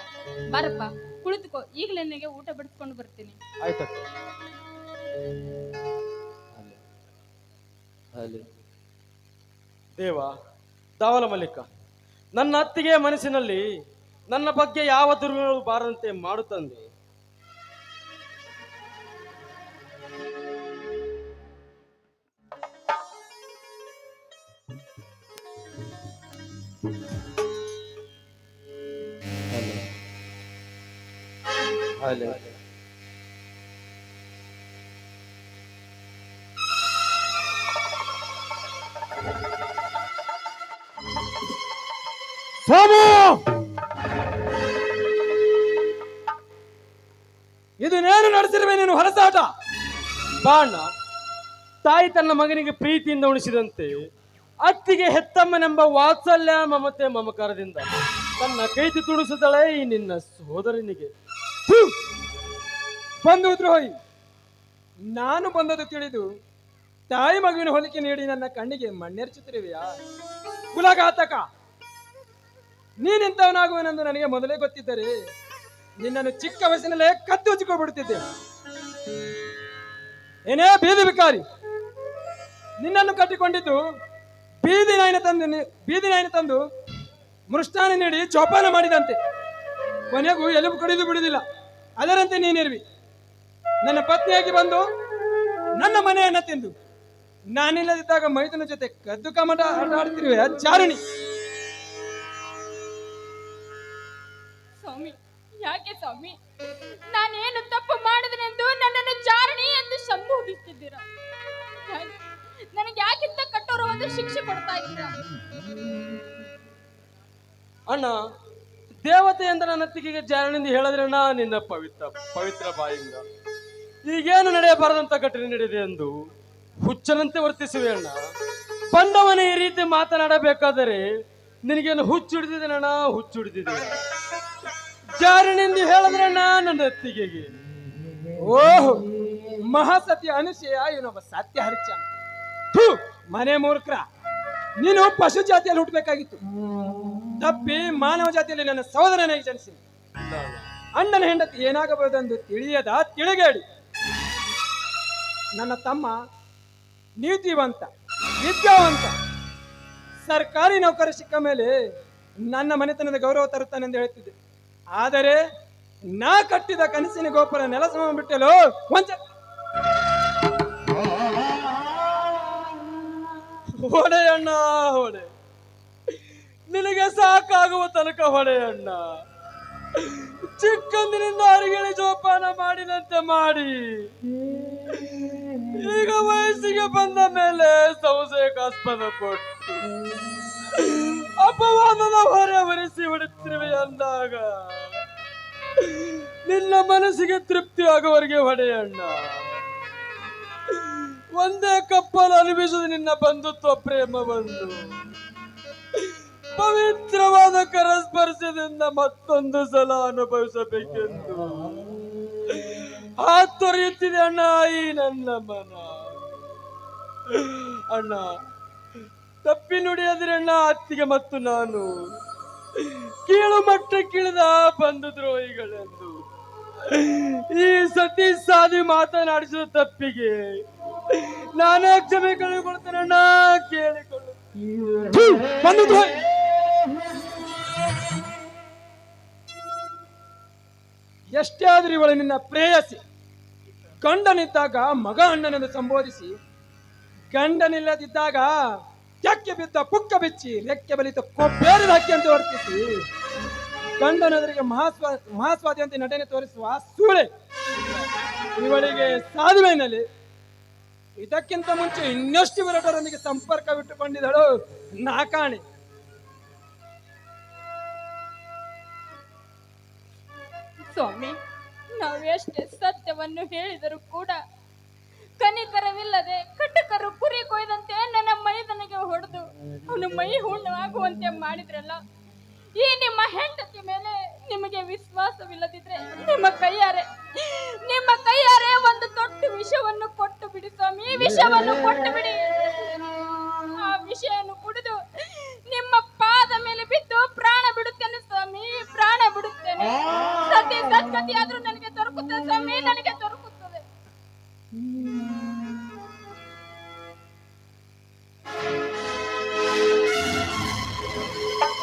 ಬಾರಪ್ಪ, ಕುಳಿತುಕೋ, ಈಗಲೇ ನಿನಗೆ ಊಟ ಬಿಡಿಸ್ಕೊಂಡು ಬರ್ತೀನಿ. ಆಯ್ತು. ದೇವ ದಾವಲ ಮಲ್ಲಿಕ, ನನ್ನ ಅತ್ತಿಗೆ ಮನಸ್ಸಿನಲ್ಲಿ ನನ್ನ ಬಗ್ಗೆ ಯಾವ ದುರ್ಗುಣಗಳು ಬಾರದಂತೆ ಮಾಡುತ್ತಂದೆ. ಇದು ನೇನು ನಡೆಸಿರುವೆ ನೀನು ಹೊರಸಾಟ. ಬಾಣ, ತಾಯಿ ತನ್ನ ಮಗನಿಗೆ ಪ್ರೀತಿಯಿಂದ ಉಣಿಸಿದಂತೆ ಅತ್ತಿಗೆ ಹೆತ್ತಮ್ಮನೆಂಬ ವಾತ್ಸಲ್ಯ ಮಮತೆ ಮಮಕಾರದಿಂದ ತನ್ನ ಕೈತಿ ತುಡಿಸಿದಳೆ ಈ ನಿನ್ನ ಸೋದರನಿಗೆ. ಬಂದು ದ್ರೋಹಿ, ನಾನು ಬಂದದ್ದು ತಿಳಿದು ತಾಯಿ ಮಗುವಿನ ಹೋಲಿಕೆ ನೀಡಿ ನನ್ನ ಕಣ್ಣಿಗೆ ಮಣ್ಣೆರ್ಚುತ್ತಿರುವೆಯಾ? ಕುಲಘಾತಕ, ನೀನಿಂತವನಾಗುವನೆಂದು ನನಗೆ ಮೊದಲೇ ಗೊತ್ತಿದ್ದರೆ ನಿನ್ನನ್ನು ಚಿಕ್ಕ ವಯಸ್ಸಿನಲ್ಲೇ ಕದ್ದು ಹಚ್ಚಿಕೊಂಡ್ಬಿಡ್ತಿದ್ದೆ. ಏನೇ ಬೀದಿ ಬಿಕಾರಿ, ನಿನ್ನನ್ನು ಕಟ್ಟಿಕೊಂಡಿದ್ದು ಬೀದಿ ನಾಯಿನ ತಂದು ಮೃಷ್ಟಾನ ನೀಡಿ ಚೋಪಾನ ಮಾಡಿದಂತೆ. ಕೊನೆಗೂ ಎಲುಬು ಕಡಿದು ಬಿಡುವುದಿಲ್ಲ. ಅದರಂತೆ ನೀನಿರುವಿ. ನನ್ನ ಪತ್ನಿಯಾಗಿ ಬಂದು ನನ್ನ ಮನೆಯನ್ನ ತಿಂದು ನಾನಿಲ್ಲದಿದ್ದಾಗ ಮೈದನ ಜೊತೆ ಕದ್ದು ಕಮಟ ಆಟ ಆಡ್ತಿರುವೆ ಚಾರಣಿ. ಸ್ವಾಮಿ, ಯಾಕೆ ಸ್ವಾಮಿ, ನಾನೇನು ತಪ್ಪು ಮಾಡಿದನೆಂದು ನನ್ನನ್ನು ಚಾರಣಿ ಎಂದು ಸಂಬೋಧಿಸುತ್ತಿದ್ದೀರಾ? ನನಗೆ ಯಾಕಿಂತ ಕಠೋರವಾದ ಶಿಕ್ಷೆ ಕೊಡ್ತಾ ಇದ್ದೀರಾ? ಅಣ್ಣ, ದೇವತೆ ಎಂದ ನನ್ನ ಅತ್ತಿಗೆಗೆ ಜಾರಣಿಂದ ಹೇಳಿದ್ರಣ್ಣ ನಿನ್ನ ಪವಿತ್ರ ಬಾಯಿಂದ ಈಗೇನು ನಡೆಯಬಾರದಂತ ಘಟನೆ ನಡೆದಿದೆ ಎಂದು ಹುಚ್ಚನಂತೆ ವರ್ತಿಸುವೆ ಅಣ್ಣ. ಬಂದವನೇ ಈ ರೀತಿ ಮಾತನಾಡಬೇಕಾದರೆ ನಿನಗೇನು ಹುಚ್ಚಿಡಿದಿದ್ದೇನಣ್ಣ? ಹುಚ್ಚಿಡಿದಿದೆ ಜಾರಣಿಂದ ಹೇಳಿದ್ರಣ್ಣ ನನ್ನ ಅತ್ತಿಗೆಗೆ. ಓಹ್, ಮಹಾಸತ್ಯ ಅನುಸೂಯ, ಇವನೊಬ್ಬ ಸತ್ಯ ಹರಿಚಂದ್ರ. ಮನೆ ಮೂರ್ಖರ, ನೀನು ಪಶು ಜಾತಿಯಲ್ಲಿ ಹುಟ್ಟಬೇಕಾಗಿತ್ತು. ತಪ್ಪಿ ಮಾನವ ಜಾತಿಯಲ್ಲಿ ನನ್ನ ಸಹೋದರನಾಗಿ ಜನಿಸಿ ಅಣ್ಣನ ಹೆಂಡತಿ ಏನಾಗಬಹುದೆಂದು ತಿಳಿಯದ ತಿಳಿಗೇಡಿ. ನನ್ನ ತಮ್ಮ ನೀತಿವಂತ, ವಿದ್ಯಾವಂತ, ಸರ್ಕಾರಿ ನೌಕರ ಸಿಕ್ಕ ಮೇಲೆ ನನ್ನ ಮನೆತನದ ಗೌರವ ತರುತ್ತಾನೆಂದು ಹೇಳ್ತಿದ್ದೆ. ಆದರೆ ನಾ ಕಟ್ಟಿದ ಕನಸಿನ ಗೋಪುರ ನೆಲಸಮ ಬಿಟ್ಟಲು ವಂಚ ಹೊಡೆಯಣ್ಣ, ಹೊಡೆ, ನಿನಗೆ ಸಾಕಾಗುವ ತನಕ ಹೊಡೆಯಣ್ಣ. ಚಿಕ್ಕಂದಿನಿಂದ ಅರಿಗಿಳಿ ಜೋಪಾನ ಮಾಡಿದಂತೆ ಮಾಡಿ ಈಗ ವಯಸ್ಸಿಗೆ ಬಂದ ಮೇಲೆ ಸಂಶಯಕಾಸ್ಪದ ಕೊಟ್ಟು ಅಪವಾದದ ಹೊರೆ ಹೊರಿಸಿ ಹೊಡೆತಿರುವೆ ಅಂದಾಗ ನಿನ್ನ ಮನಸ್ಸಿಗೆ ತೃಪ್ತಿ ಆಗುವವರೆಗೆ ಹೊಡೆಯಣ್ಣ. ಒಂದೇ ಕಪ್ಪಲು ಅನುಭವಿಸುವುದು ನಿನ್ನ ಬಂಧುತ್ವ ಪ್ರೇಮ ಬಂದು ಪವಿತ್ರವಾದ ಕರಸ್ಪರ್ಶದಿಂದ ಮತ್ತೊಂದು ಸಲ ಅನುಭವಿಸಬೇಕೆಂದು ಹಾತೊರೆಯುತ್ತಿದೆ ಅಣ್ಣ ಈ ನನ್ನ ಮನ. ಅಣ್ಣ, ತಪ್ಪಿ ನುಡಿಯದ್ರಣ್ಣ ಅತ್ತಿಗೆ ಮತ್ತು ನಾನು ಕೀಳು ಮಟ್ಟಕ್ಕಿಳಿದ ಬಂಧು ದ್ರೋಹಿಗಳೆಂದು ಈ ಸತಿ ಸಾಧಿ ಮಾತನಾಡಿಸಿದ ತಪ್ಪಿಗೆ ನಾನೇ ಕ್ಷಮೆ ಕೇಳಿಕೊಳ್ತೇನಣ್ಣ, ಕೇಳಿಕೊಳ್ಳು. ಬಂಧು ದ್ರೋಹಿ, ಎಷ್ಟೇ ಆದ್ರೂ ಇವಳು ನಿನ್ನ ಪ್ರೇಯಸಿ. ಗಂಡನಿದ್ದಾಗ ಮಗ ಅಣ್ಣನೆಂದು ಸಂಬೋಧಿಸಿ, ಗಂಡನಿಲ್ಲದಿದ್ದಾಗ ತೆಕ್ಕೆ ಬಿದ್ದ ಪುಕ್ಕ ಬಿಚ್ಚಿ ರೆಕ್ಕೆ ಬಲಿತ ಕೊಬ್ಬೇರಿದ ಹಕ್ಕಿಯಂತೆ ವರ್ತಿಸಿ ಗಂಡನೆದುರಿಗೆ ಮಹಾಸ್ವಾದಿಯಂತೆ ನಟನೆ ತೋರಿಸುವ ಸೂಳೆ ಇವಳಿಗೆ ಸಾಧುವೆನಲ್ಲಿ. ಇದಕ್ಕಿಂತ ಮುಂಚೆ ಇನ್ನಷ್ಟು ವಿರಟರೊಂದಿಗೆ ಸಂಪರ್ಕವಿಟ್ಟುಕೊಂಡಿದ್ದಳು ನಾಕಾಣೆ. ಸ್ವಾಮಿ, ನಾವೆಷ್ಟೇ ಸತ್ಯವನ್ನು ಹೇಳಿದರೂ ಕೂಡ ಕನಿಕರವಿಲ್ಲದೆ ಕಟಕರು ಕುರಿ ಕೊಯ್ದಂತೆ ನನ್ನ ಮೈದನಿಗೆ ಹೊಡೆದು ಅವನು ಮೈ ಹುಣ್ಣು ಆಗುವಂತೆ ಮಾಡಿದ್ರಲ್ಲ. ಈ ನಿಮ್ಮ ಹೆಂಡತಿ ಮೇಲೆ ನಿಮಗೆ ವಿಶ್ವಾಸವಿಲ್ಲದಿದ್ರೆ ನಿಮ್ಮ ಕೈಯಾರೆ ಒಂದು ತೊಟ್ಟು ವಿಷವನ್ನು ಕೊಟ್ಟು ಬಿಡಿ ಸ್ವಾಮಿ, ವಿಷವನ್ನು ಕೊಟ್ಟು ಬಿಡಿ. ಆ ವಿಷಯನ್ನು ಕುಡಿದು ನಿಮ್ಮ ಪಾದ ಮೇಲೆ ಬಿದ್ದು ಪ್ರಾಣ ಬಿಡುತ್ತೇನೆ ಸ್ವಾಮಿ, ಪ್ರಾಣ ಬಿಡುತ್ತೇನೆ. ಸತಿ ಸದ್ಗತಿ ಆದ್ರೂ ನನಗೆ ದೊರಕುತ್ತದೆ ಸ್ವಾಮಿ, ನನಗೆ ದೊರಕುತ್ತದೆ.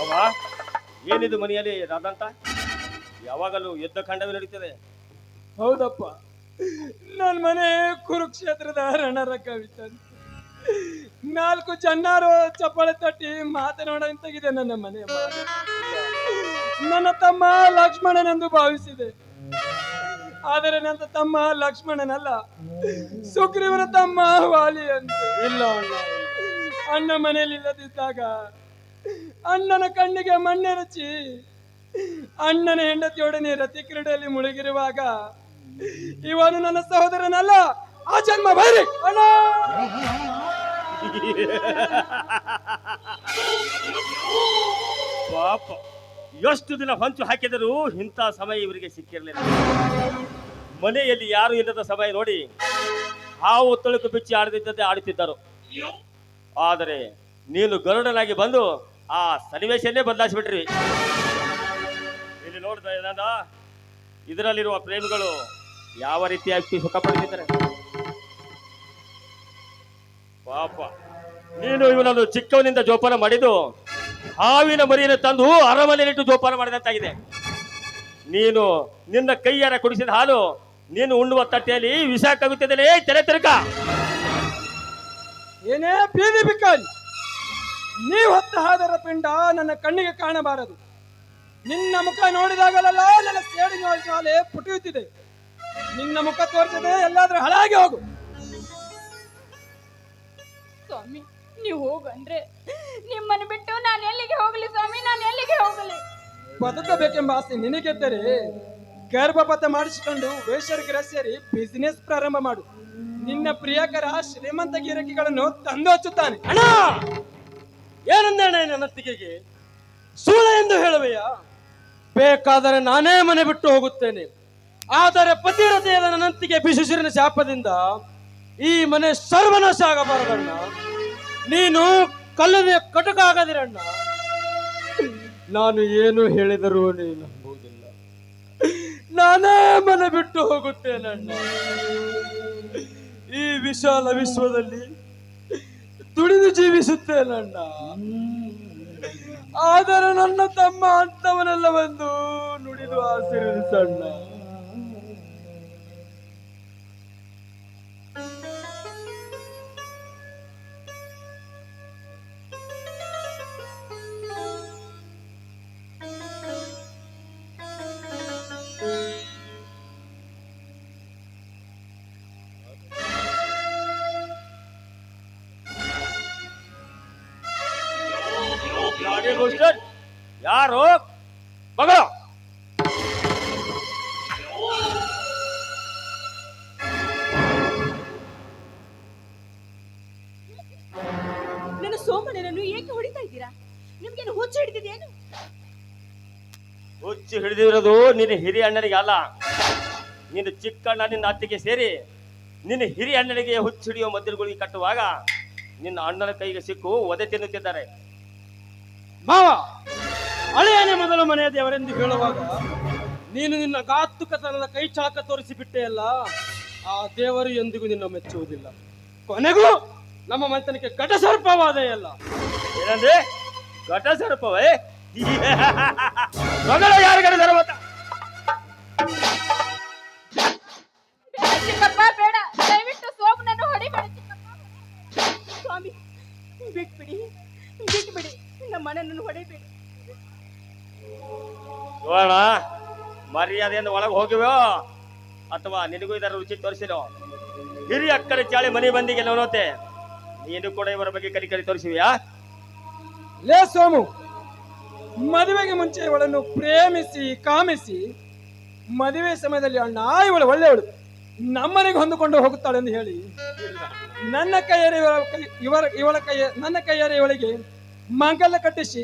ಅವ ಏನಿದು ಮನೆಯಲ್ಲಿ ರಾದಂತ? ಯಾವಾಗಲೂ ಯುದ್ಧ ಖಂಡವೇ ನಡೀತದೆ. ಹೌದಪ್ಪ, ನನ್ನ ಮನೆ ಕುರುಕ್ಷೇತ್ರದ ರಣರಂಗವಿದ್ದಂತೆ. 4 ಜನ್ನಾರು ಚಪ್ಪಾಳೆ ತಟ್ಟಿ ಮಾತನಾಡಂತಾಗಿದೆ ನನ್ನ ಮನೆ. ನನ್ನ ತಮ್ಮ ಲಕ್ಷ್ಮಣನೆಂದು ಭಾವಿಸಿದೆ, ಆದರೆ ನನ್ನ ತಮ್ಮ ಲಕ್ಷ್ಮಣನಲ್ಲ, ಸುಗ್ರೀವನ ತಮ್ಮ ವಾಲಿ ಅಂತ. ಇಲ್ಲ ಅಣ್ಣ ಮನೆಯಲ್ಲಿ ಇಲ್ಲದಿದ್ದಾಗ ಅಣ್ಣನ ಕಣ್ಣಿಗೆ ಮಣ್ಣೆರಚಿ ಅಣ್ಣನ ಹೆಂಡತಿಯೊಡನೆ ರತಿ ಕ್ರೀಡೆಯಲ್ಲಿ ಮುಳುಗಿರುವಾಗ ಇವನು ನನ್ನ ಸಹೋದರನಲ್ಲ, ಆ ಜನ್ಮ ಬೈರಿ ಅಣ್ಣ. ಪಾಪ, ಎಷ್ಟು ದಿನ ಹೊಂಚು ಹಾಕಿದರೂ ಇಂಥ ಸಮಯ ಇವರಿಗೆ ಸಿಕ್ಕಿರಲಿಲ್ಲ. ಮನೆಯಲ್ಲಿ ಯಾರು ಇಲ್ಲದ ಸಮಯ ನೋಡಿ ಹಾವು ತೊಳಕು ಬಿಚ್ಚಿ ಆಡದಿದ್ದಂತೆ ಆಡುತ್ತಿದ್ದರು. ಆದರೆ ನೀನು ಗರುಡನಾಗಿ ಬಂದು ಆ ಸನ್ನಿವೇಶನ್ನೇ ಬದಲಾಯಿಸಿಬಿಟ್ರಿ. ಇಲ್ಲಿ ನೋಡ್ತಾ ಇದ್ದ ಇದರಲ್ಲಿರುವ ಪ್ರೇಮಿಗಳು ಯಾವ ರೀತಿಯಾಗಿ ಸುಖ ಪಡೆದಿದ್ದಾರೆ. ಪಾಪ, ನೀನು ಇವನನ್ನು ಚಿಕ್ಕವನಿಂದ ಜೋಪಾನ ಮಾಡಿದ್ದು ಹಾವಿನ ಮರಿಯನ್ನು ತಂದು ಅರಮನೆಯಲ್ಲಿಟ್ಟು ಜೋಪಾನ ಮಾಡಿದಂತಾಗಿದೆ. ನೀನು ನಿನ್ನ ಕೈಯಾರ ಕುಡಿಸಿದ ಹಾಲು ನೀನು ಉಣ್ಣುವ ತಟ್ಟೆಯಲ್ಲಿ ವಿಷ ಕಗುತ್ತಿದ್ದಲೇ ತೆರೆ ತಿರುಕ. ಏನೇ ಬೀದಿ ಬಿಕ್ಕನ್, ನೀವು ಹೊತ್ತ ಹಾದರ ಪಿಂಡ ನನ್ನ ಕಣ್ಣಿಗೆ ಕಾಣಬಾರದು. ನಿನ್ನ ಮುಖ ನೋಡಿದಾಗಲೆಲ್ಲ ನನ್ನ ಸೇಡಿನ ಶಾಲೆ ಪುಟಿಯುತ್ತಿದೆ. ನಿನ್ನ ಮುಖ ತೋರಿಸದೆ ಎಲ್ಲಾದ್ರೂ ಹಾಳಾಗಿ ಹೋಗು. ಸ್ವಾಮಿ, ನೀವು ಹೋಗಂದ್ರೆ ನಿಮ್ಮನ್ನು ಬಿಟ್ಟು ನಾನು ಎಲ್ಲಿಗೆ ಹೋಗಲಿ ಸ್ವಾಮಿ, ನಾನು ಎಲ್ಲಿಗೆ ಹೋಗಲಿ? ಬದುಕಬೇಕೆಂಬ ಆಸೆ ನಿನಗೆದ್ದರೆ ಗರ್ಭಪಾತ ಮಾಡಿಸಿಕೊಂಡು ವೇಶ್ಯರಿಗೆ ಸೇರಿ ಬಿಸಿನೆಸ್ ಪ್ರಾರಂಭ ಮಾಡು. ನಿನ್ನ ಪ್ರಿಯಕರ ಶ್ರೀಮಂತ ಗಿರಕಿಗಳನ್ನು ತಂದು ಹಚ್ಚುತ್ತಾನೆ. ಅಣ್ಣ, ಏನಂದಣ್ಣ ನನ್ನ ಅತ್ತಿಗೆಗೆ? ಸುಳ್ಳು ಎಂದು ಹೇಳುವೆಯ? ಬೇಕಾದರೆ ನಾನೇ ಮನೆ ಬಿಟ್ಟು ಹೋಗುತ್ತೇನೆ. ಆದರೆ ಪತಿರತೆಯಾದ ನನ್ನಂತಿಗೆ ಬಿಸಿಸಿರಿನ ಶಾಪದಿಂದ ಈ ಮನೆ ಸರ್ವನಾಶ ಆಗಬಾರದಣ್ಣ. ನೀನು ಕಲ್ಲನೆ ಕಟಕ ಆಗದಿರಣ್ಣ. ನಾನು ಏನು ಹೇಳಿದರೂ ನೀನು ನಂಬುವುದಿಲ್ಲ. ನಾನೇ ಮನೆ ಬಿಟ್ಟು ಹೋಗುತ್ತೇನಣ್ಣ. ಈ ವಿಶಾಲ ವಿಶ್ವದಲ್ಲಿ ದುಡಿದು ಜೀವಿಸುತ್ತೇನಣ್ಣ. ಆದರೆ ನನ್ನ ತಮ್ಮ ಅಂತವನೆಲ್ಲವೆಂದು ನುಡಿದು ಆಶೀರ್ವದಿಸಣ್ಣ. ಯಾರು ಮಗಳು? ನನ್ನ ಸೋಮಣ್ಣನನ್ನು ಏಕೆ ಹೊಡಿತಾ ಇದ್ದೀರಾ? ನಿಮ್ಗೇನು ಹುಚ್ಚು ಹಿಡಿದಿದೇನು? ಹುಚ್ಚು ಹಿಡಿದಿರೋದು ನಿನ್ನ ಹಿರಿಯ ಅಣ್ಣನಿಗೆ ಅಲ್ಲ, ನಿನ್ನ ಚಿಕ್ಕಣ್ಣ ನಿನ್ನ ಅತ್ತಿಗೆ ಸೇರಿ ನಿನ್ನ ಹಿರಿಯ ಅಣ್ಣನಿಗೆ ಹುಚ್ಚು ಹಿಡಿಯೋ ಮದ್ದಿರುಗಳಿಗೆ ಕಟ್ಟುವಾಗ ನಿನ್ನ ಅಣ್ಣನ ಕೈಗೆ ಸಿಕ್ಕು ಒದೆ ತಿನ್ನುತ್ತಿದ್ದಾರೆ. ಮಾವ, ಅಳೆಯನೇ ಮೊದಲು ಮನೆಯ ದೇವರೆಂದು ಹೇಳುವಾಗ ನೀನು ನಿನ್ನ ಘಾತುಕತನದ ಕೈ ಚಾಕ ತೋರಿಸಿಬಿಟ್ಟೆಯಲ್ಲ, ಆ ದೇವರು ಎಂದಿಗೂ ನಿನ್ನ ಮೆಚ್ಚುವುದಿಲ್ಲ. ಕೊನೆಗೂ ನಮ್ಮ ಮಂತನಕ್ಕೆ ಘಟ ಸರ್ಪವಾದೆಯಲ್ಲ. ಏನಂದ್ರೆ ಘಟ ಸರ್ಪವೇ? ಮಗಳ ಯಾರಿಗಾರ ಸರ್ವತ ಚಿಕ್ಕಪ್ಪ ಬೇಡ, ದಯವಿಟ್ಟು ಸೋಮನನ್ನು ಹೊಡಿಬೇಡ ಚಿಕ್ಕಪ್ಪ. ಸ್ವಾಮಿ ಬಿಟ್ಬಿಡಿ, ಬಿಟ್ಬಿಡಿ, ನಮ್ಮ ಮನನ್ನು ಹೊಡಿಬೇಡಿ. ನೋಡೋಣ, ಮರ್ಯಾದೆಯಿಂದ ಒಳಗೆ ಹೋಗಿವೋ ಅಥವಾ ನಿನಗೂ ಇದರ ರುಚಿ ತೋರಿಸಿರೋ. ಹಿರಿಯ ಅಕ್ಕಡೆ ಚಾಳಿ ಮನೆ ಬಂದಿಗೆ ನೋಡೋತೆ, ನೀನು ಕೂಡ ಇವರ ಬಗ್ಗೆ ಕರಿ ತೋರಿಸಿವ್ಯಾ? ಲೇ ಸೋಮು, ಮದುವೆಗೆ ಮುಂಚೆ ಇವಳನ್ನು ಪ್ರೇಮಿಸಿ ಕಾಮಿಸಿ ಮದುವೆ ಸಮಯದಲ್ಲಿ ಅಣ್ಣ ಇವಳು ಒಳ್ಳೆಯವಳು, ನಮ್ಮನೆಗೆ ಹೊಂದಿಕೊಂಡು ಹೋಗುತ್ತಾಳೆ ಎಂದು ಹೇಳಿ ನನ್ನ ಕೈಯರಿ ನನ್ನ ಕೈಯರಿ ಇವಳಿಗೆ ಮಂಗಲ ಕಟ್ಟಿಸಿ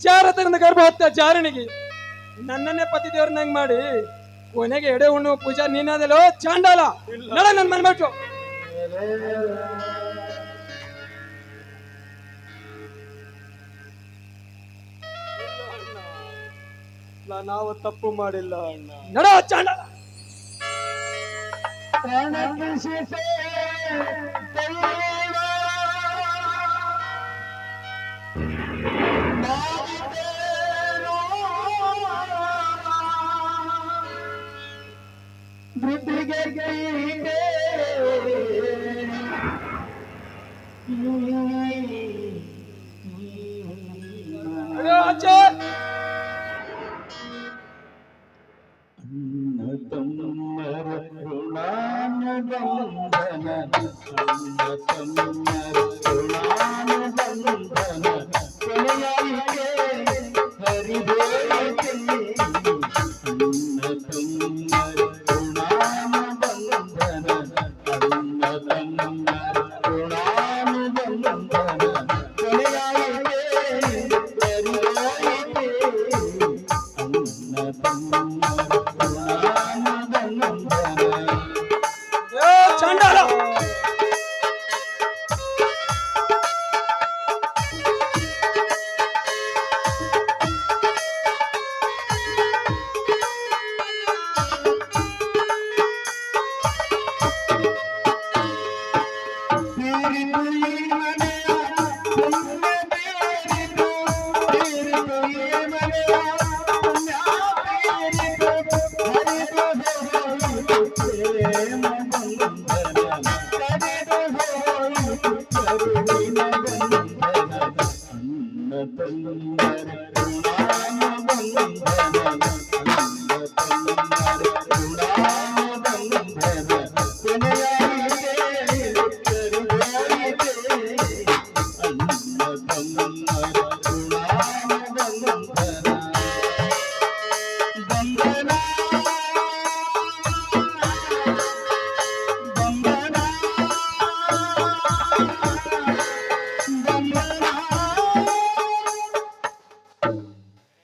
ಜಾರತನದ ಗರ್ಭ ಹೊತ್ತ ಜಾರಣಿಗೆ ನನ್ನನ್ನೇ ಪತಿ ದೇವ್ರನ್ನಂಗ್ ಮಾಡಿ ಕೊನೆಗೆ ಎಡೆ ಉಣ್ಣು ಪೂಜಾ ನೀನದಲ್ಲೋ ಚಾಂಡಾಲ. ನಡ ನನ್ನ ಮನೆ ಬಿಟ್ಟು. ನಾವು ತಪ್ಪು ಮಾಡಿಲ್ಲ ಅಣ್ಣ. ನಡ ಚಾಂಡಾಲ. ಆಚೆ ತಮ್ಮರ ಋಣಾನುಬಂಧನ, ತಮ್ಮರ ಋಣಾನುಬಂಧನ ಕೊನೆಯಾಯಿತೆ ಹರಿದೋಯಿತೆ. ತಮ್ಮರ ಋಣಾನುಬಂಧನ, ತಮ್ಮರ ಋಣಾನುಬಂಧನ ಕೊನೆಯಾಯಿತೆ ಹರಿದೋಯಿತೆ. ಚಾಂಡಾಲ.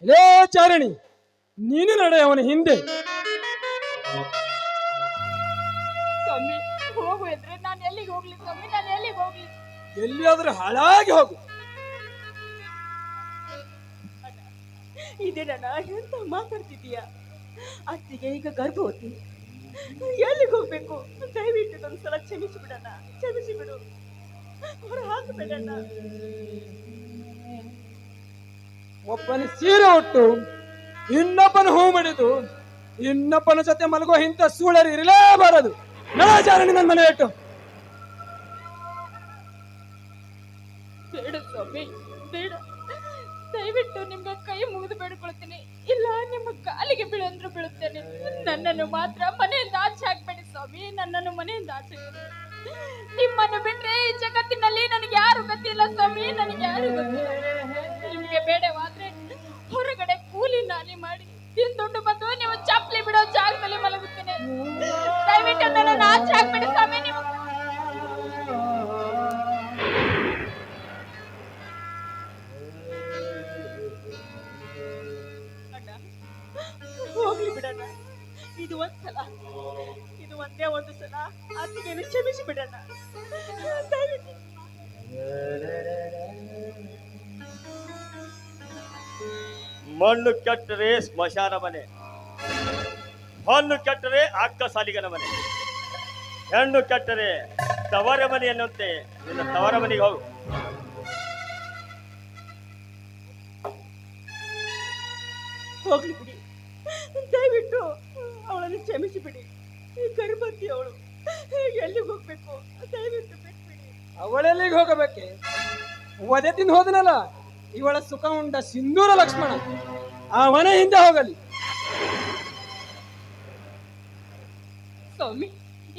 ಲೇ ಚಾರಣಿ, ನೀನು ನಡೆ ಅವನ ಹಿಂದೆ. ಸ್ವಾಮಿ ಹೋಗು ಇದ್ರೆ ನಾನು ಎಲ್ಲಿಗೆ ಹೋಗ್ಲಿ ಸ್ವಾಮಿ, ನಾನು ಎಲ್ಲಿಗೆ ಹೋಗ್ಲಿ? ಎಲ್ಲಿಯಾದ್ರೂ ಹಾಳಾಗಿ ಹೋಗು. ಇದೇನ ಎಂತ ಮಾತಾಡ್ತಿದೀಯಾ? ಅತ್ತಿಗೆ ಈಗ ಗರ್ಭವತಿ, ಎಲ್ಲಿಗೆ ಹೋಗ್ಬೇಕು? ದಯವಿಟ್ಟು ಒಂದ್ಸಲ ಕ್ಷಮಿಸಿಬಿಡಣ, ಕ್ಷಮಿಸಿಬಿಡು, ಹೊರ ಹಾಕಬೇಡಣ್ಣ. ಒಬ್ಬನ ಸೀರೆ ಉಟ್ಟು ಇನ್ನೊಬ್ಬನ ಹೂ ಮಡಿದು ಇನ್ನೊಬ್ಬನ ಜೊತೆ ಮಲಗೋ ಇಂಥ ಸೂಳರಿ ಇರಲೇಬಾರದು. ನಳಾಚಾರಣಿ ನನ್ನ ಮನೆ ಇಟ್ಟು. ಬೇಡ ಸ್ವಾಮಿ, ಬೇಡ, ದಯವಿಟ್ಟು ನಿಮ್ಗೆ ಕೈ ಮುಗಿದು ಬೇಡ್ಕೊಳ್ತೀನಿ, ಇಲ್ಲ ನಿಮ್ಮ ಕಾಲಿಗೆ ಬೀಳಂದ್ರು ಬೀಳುತ್ತೇನೆ. ನನ್ನನ್ನು ಮಾತ್ರ ಮನೆಯಿಂದ ಆಚೆ ಹಾಕ್ಬೇಡಿ ಸ್ವಾಮಿ, ನನ್ನನ್ನು ಮನೆಯಿಂದ ಆಚೆ ಹಾಕ್ಬೇಡಿ. ನಿಮ್ಮನ್ನು ಬಿಟ್ರೆ ಈ ಜಗತ್ತಿನಲ್ಲಿ ನನಗೆ ಯಾರು ಗೊತ್ತಿಲ್ಲ ಸ್ವಾಮಿ, ನನಗೆ ಯಾರು ಗೊತ್ತಿಲ್ಲ. ನಿಮಗೆ ಬೇಡವಾದ್ರೆ ಹೊರಗಡೆ ಕೂಲಿ ನಾಲಿ ಮಾಡಿ ತಿಂದುಂಡು ಬಂದು ನೀವು ಚಪ್ಪಲಿ ಬಿಡೋ ಜಾಗದಲ್ಲಿ ಮಲಗುತ್ತೇನೆ. ದಯವಿಟ್ಟು ನನ್ನನ್ನು ಆಚೆ ಹಾಕ್ಬೇಡಿ ಸ್ವಾಮಿ. ನೀವು ಹೋಗ್ಲಿ ಬಿಡಣ್ಣ, ಇದು ಒಂದ್ಸಲ, ಇದು ಒಂದೇ ಒಂದು ಸಲ ಅತ್ತಿಗೆಯನ್ನು ಕ್ಷಮಿಸಿ ಬಿಡಣ್ಣ. ದಯವಿಟ್ಟು ಮಣ್ಣು ಕೆಟ್ಟರೆ ಸ್ಮಶಾನ ಮನೆ, ಹಣ್ಣು ಕೆಟ್ಟರೆ ಅಕ್ಕ ಸಾಲಿಗನ ಮನೆ, ಹೆಣ್ಣು ಕೆಟ್ಟರೆ ತವರ ಮನೆ ಎನ್ನುವಂತೆ ನಿನ್ನ ತವರ ಮನೆಗೆ ಹೋಗು. ಹೋಗ್ಲಿ ಬಿಡಿ, ದಯವಿಟ್ಟು ಅವಳನ್ನು ಕ್ಷಮಿಸಿ ಬಿಡಿ. ಈ ಗರ್ಭವತಿ ಅವಳು ಎಲ್ಲಿಗೆ ಹೋಗ್ಬೇಕು, ದಯವಿಟ್ಟು ಬಿಟ್ಬಿಡಿ. ಅವಳೆಲ್ಲಿಗೆ ಹೋಗಬೇಕೆ? ವಧೆ ತಿಂದು ಹೋದನಲ್ಲ, ಇವಳ ಸುಖ ಉಂಡ ಸಿಂಧೂರ ಲಕ್ಷ್ಮಣ ಅವನ ಹಿಂದೆ ಹೋಗಲಿ. ಸ್ವಾಮಿ,